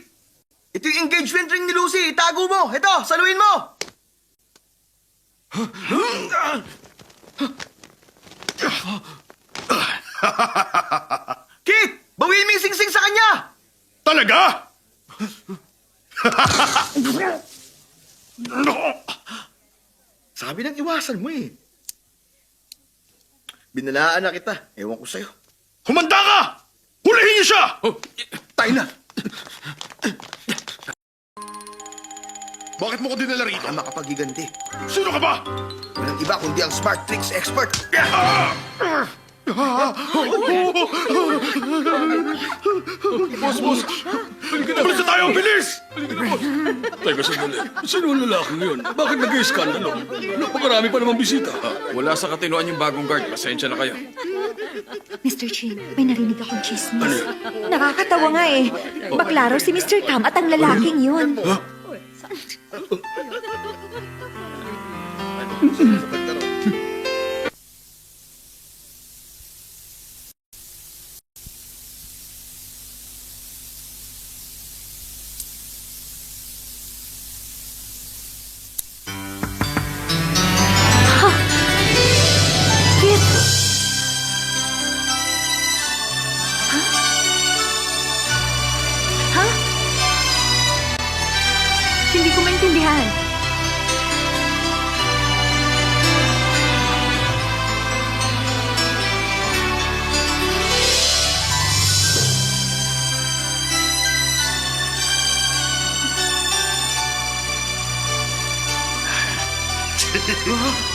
Ito yung engagement ring ni Lucy. Itago mo. Ito, saluhin mo. Kit! Bawiin mo yung singsing sa kanya! Talaga? Sabi ng iwasan mo eh. Binalaan na kita. Ewan ko sa'yo. Humanda ka! Hulihin niyo siya! Oh, Tayo na! Bakit mo ko dinala rito? Para makapaghiganti. Sino ka ba? Walang iba kundi ang smart tricks expert. Boss! Bilis na tayo! Bilis! Teka, sandali. Sino ang lalaking yun? Bakit nag-iskandalo? Napakarami pa namang bisita. wala sa katinuan yung bagong guard. Pasensya na kayo. Mr. Chin, may narinig akong chismis. Nakakatawa nga eh. Baklaro si Mr. Cam at ang lalaking yun. Kit! Ha? Hindi ko maintindihan.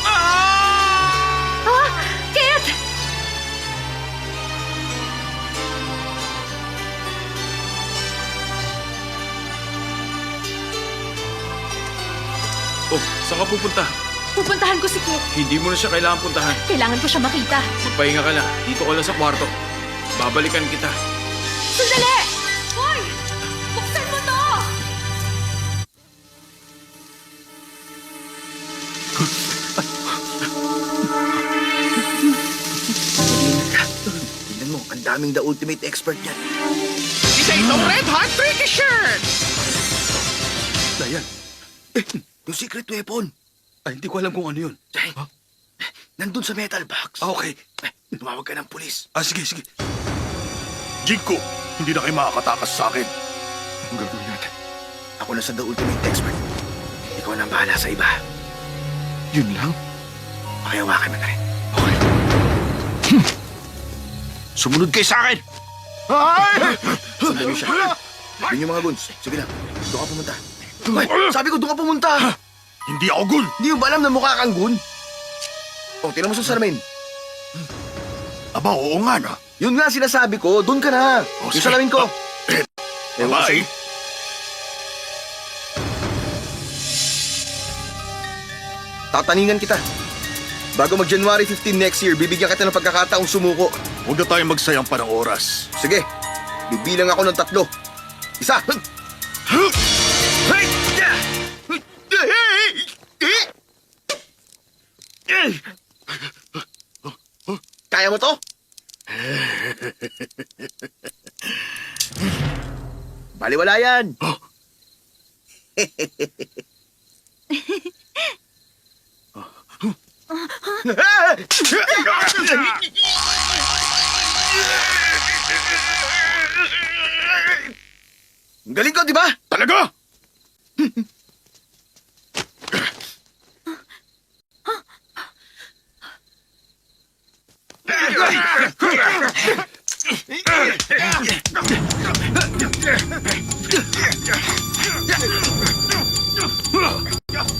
Ah! Kit! Oh, saan ka pupunta? Pupuntahan ko si Kit. Hindi mo na siya kailangan puntahan. Kailangan ko siya makita. Magpahinga ka lang. Dito ka lang sa kwarto. Babalikan kita. Sandali! Hoy! Buksan mo to! Tingnan mo, ang daming the ultimate expert niyan. Isa itong red hot Turkish shirt! Dayan. Yung secret weapon. Ay, hindi ko alam kung ano yun. Nandun sa metal box. Ah, okay. Tumawag ka ng pulis. Ah, sige, sige. Jigko, hindi na kayo makakatakas sa akin. Ang gagawin natin? Ako na sa the ultimate expert. Ikaw na ang bahala sa iba. Yun lang? Pakihawakan mo na rin. Okay. Sumunod kayo sa akin! Sandali siya. Yun yung mga guns. Sige na. Doon ka pumunta. Ay, sabi ko doon ka pumunta. Hindi ako gun! Hindi mo ba alam na mukha kang gun? Oh, tinan mo sa salamin. Aba, oo nga na. Yun nga sinasabi ko. Doon ka na. Yung sige. salamin ko. Ewan ko Bye! sa'yo. Tataningan kita. Bago mag-January 15 next year, bibigyan kita ng pagkakataong sumuko. Huwag na tayong magsayang pa ng oras. Sige, bibilang ako ng 3. Isa. Kaya mo to? Baliwala yan. Ang galing ko, di ba? Talaga?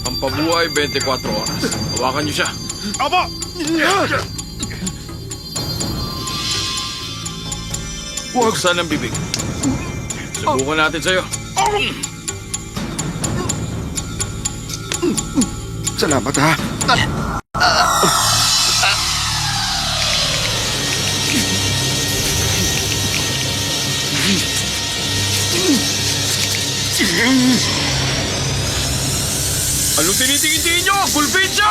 Ang pabuhay 24 oras. Hawakan niyo siya. Aba! Buksan ang bibig. Subukan natin sa'yo. Salamat ha. Anong tinitingin niyo? Gulpitso!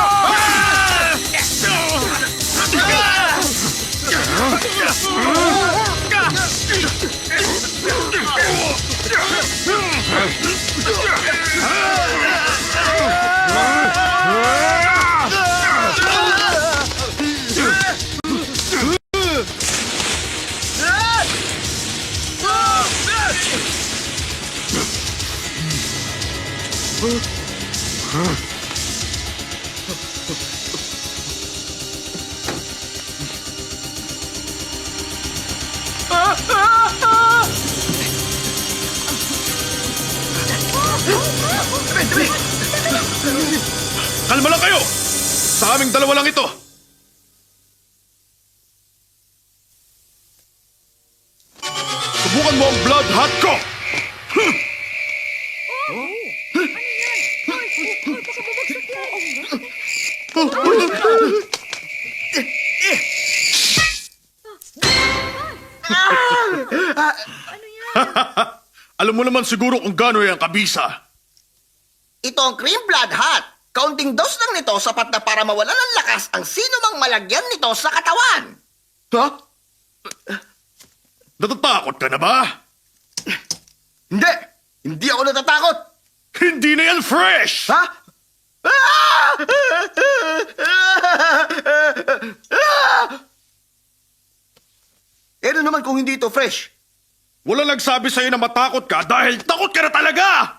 Kalma lang kayo! Sa aming dalawa lang ito! Subukan mo ang blood hot ko! Alam mo naman siguro kung gaano yung kabisa. Ito ang cream blood hot. Kaunting dose lang nito sapat na para mawalan ng lakas ang sino mang malagyan nito sa katawan. Ha? Natatakot ka na ba? Hindi! Hindi ako natatakot! Hindi na yan fresh! Ha? Ano naman kung hindi ito fresh? Wala nagsabi sa'yo na matakot ka dahil takot ka na talaga!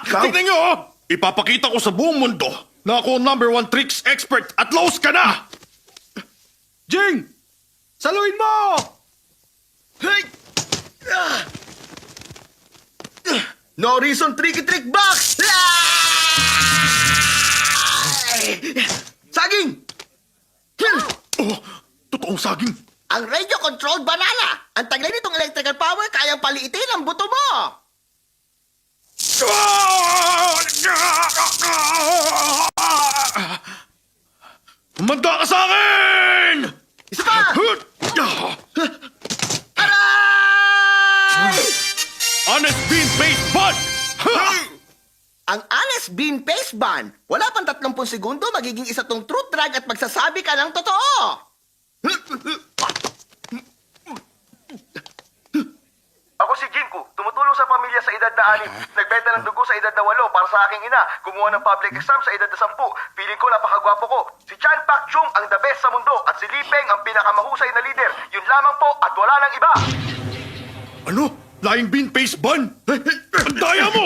Tingnan nyo! oh! Ipapakita ko sa buong mundo na ako ang #1 tricks expert at lost ka na! Jing! Saluin mo! Hey! No reason tricky trick box! Saging! Oh, totoong saging. Ang radio-controlled banana! Ang taglay nitong electrical power kayang paliitin ang buto mo! Umanda ka sa akin! Isa pa! Aray! Honest Bean Paste Bun! Ang honest bean paste ban, wala pang 30 segundo, magiging isa tong truth drag at magsasabi ka ng totoo! Ako si Jinku, tumutulong sa pamilya sa edad na 6. Nagbenta ng dugo sa edad na 8 para sa aking ina. Kumuha ng public exam sa edad na 10. Piling ko napakagwapo ko. Si Chan Pak Chung ang the best sa mundo at si Li Peng ang pinakamahusay na leader. Yun lamang po at wala nang iba. Ano? Lying Bean Paste Bun? Ang daya mo!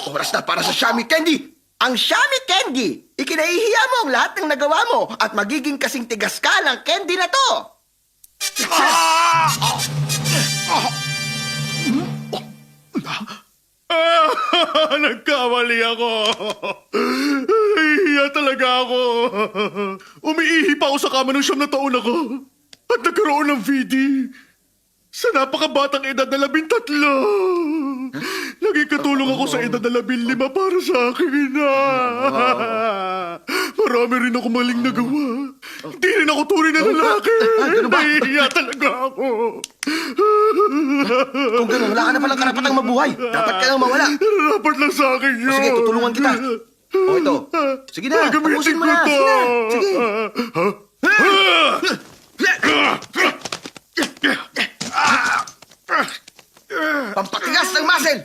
Oras na para sa Shami Candy! Ang Shami Candy! Ikinahihiya mo ang lahat ng nagawa mo at magiging kasing tigas ka ng candy na to! Nagkamali ako. Hiya talaga ako. Umiihi pa ako sa kama ng 9 na taon ako. At nagkaroon ng VD. Sa napakabatang edad na 13. Naging katulong ako sa edad na 15 para sa akin. Marami rin ako maling nagawa. Hindi rin ako tunay na lalaki. Nahihiya talaga ako. Kung gano'n, wala ka na palang karapatang mabuhay. Dapat ka nang mawala. Dapat lang sa akin yun. Sige, tutulungan kita. O ito. Sige na, Gagamitin tapusin mo ko na. to. Sige na. Sige. Ha? Pampatigas ng muscle!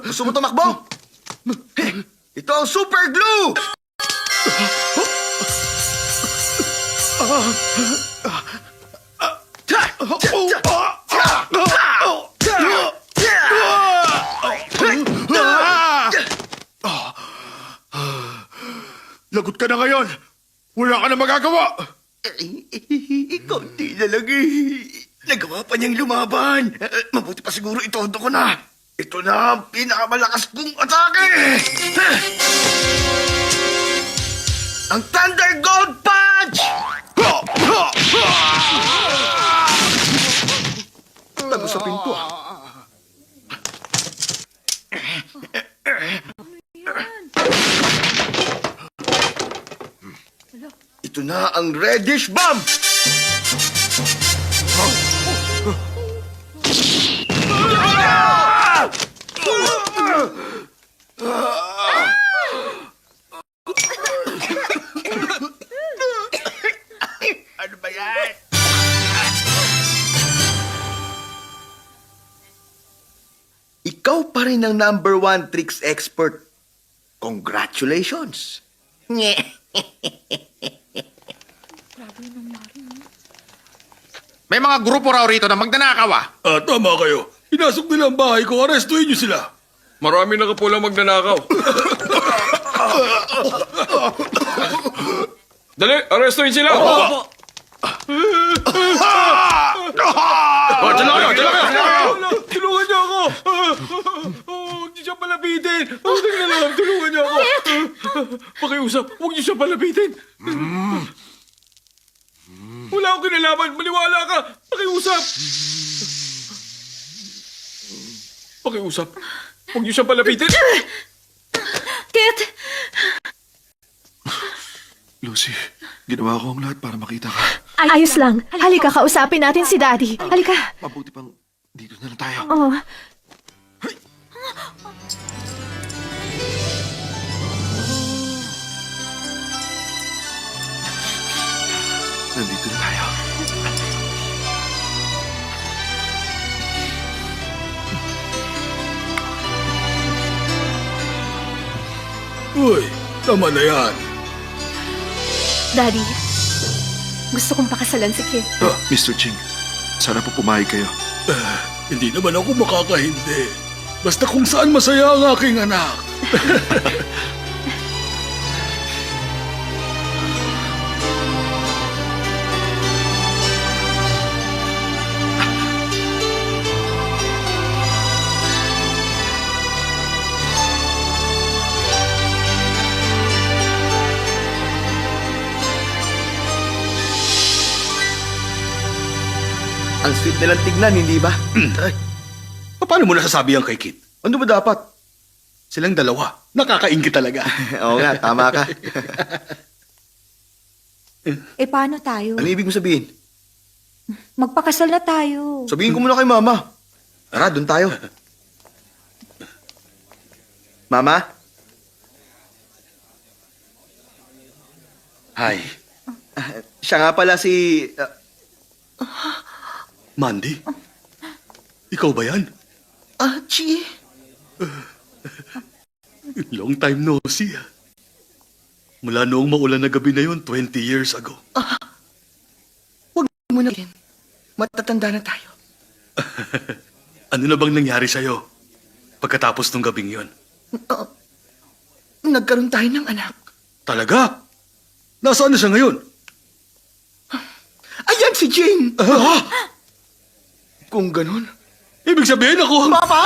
Gusto mo tumakbo? Ito ang super glue! Lagot ka na ngayon. Wala ka na magagawa. Kaunti na lang eh. Nagawa pa niyang lumaban. Mabuti pa siguro itodo ko na. Ito na ang pinakamalakas kong atake! Ang Thunder Gold Punch! Tago sa pinto ah. Ito na ang Reddish Bomb! Ano ba yan? Ikaw pa rin ang number 1 tricks expert. Congratulations! Nye. May mga grupo raw rito na magnanakaw ah. Tama kayo. Pinasok nila ang bahay ko. Arestuhin niyo sila. Marami nakapulang magnanakaw. Dali, arrestuin sila! Oh, dyan lang kayo, dyan lang kayo! Tulungan niyo ako! Huwag niyo siya palapitin! Tulungan niyo ako! Pakiusap, huwag niyo siya palapitin! Wala akong kinalaman! Maniwala ka! Pakiusap! Pakiusap! Huwag niyo siya palapitin! Kit! Lucy, ginawa ko ang lahat para makita ka. Ayos lang. Halika, kausapin natin si Daddy. Halika. Mabuti pang dito na lang tayo. Oh. Nandito na tayo. Uy, tama na yan. Daddy, gusto kong pakasalan si Kit. Mr. Ching, sana po pumayag kayo. Hindi naman ako makakahindi. Basta kung saan masaya ang aking anak. Ang sweet nilang tignan, hindi ba? Ay, paano mo nasasabi yan kay Kit? Ano ba dapat? Silang dalawa. Nakakaingit talaga. Oo nga, tama ka. Paano tayo? Ano ibig mo sabihin? Magpakasal na tayo. Sabihin ko muna kay Mama. Tara, doon tayo. Mama? Hi, Siya nga pala si... Mandy. Ikaw ba yan? Chi. Long time no see. Mula noong maulan na gabi na yun, 20 years ago. Huwag mo na rin. Matatanda na tayo. Ano na bang nangyari sa'yo pagkatapos ng gabing yun? Nagkaroon tayo ng anak. Talaga? Nasaan na siya ngayon? Ayan si Jane! Kung ganun... Ibig sabihin ako... Papa!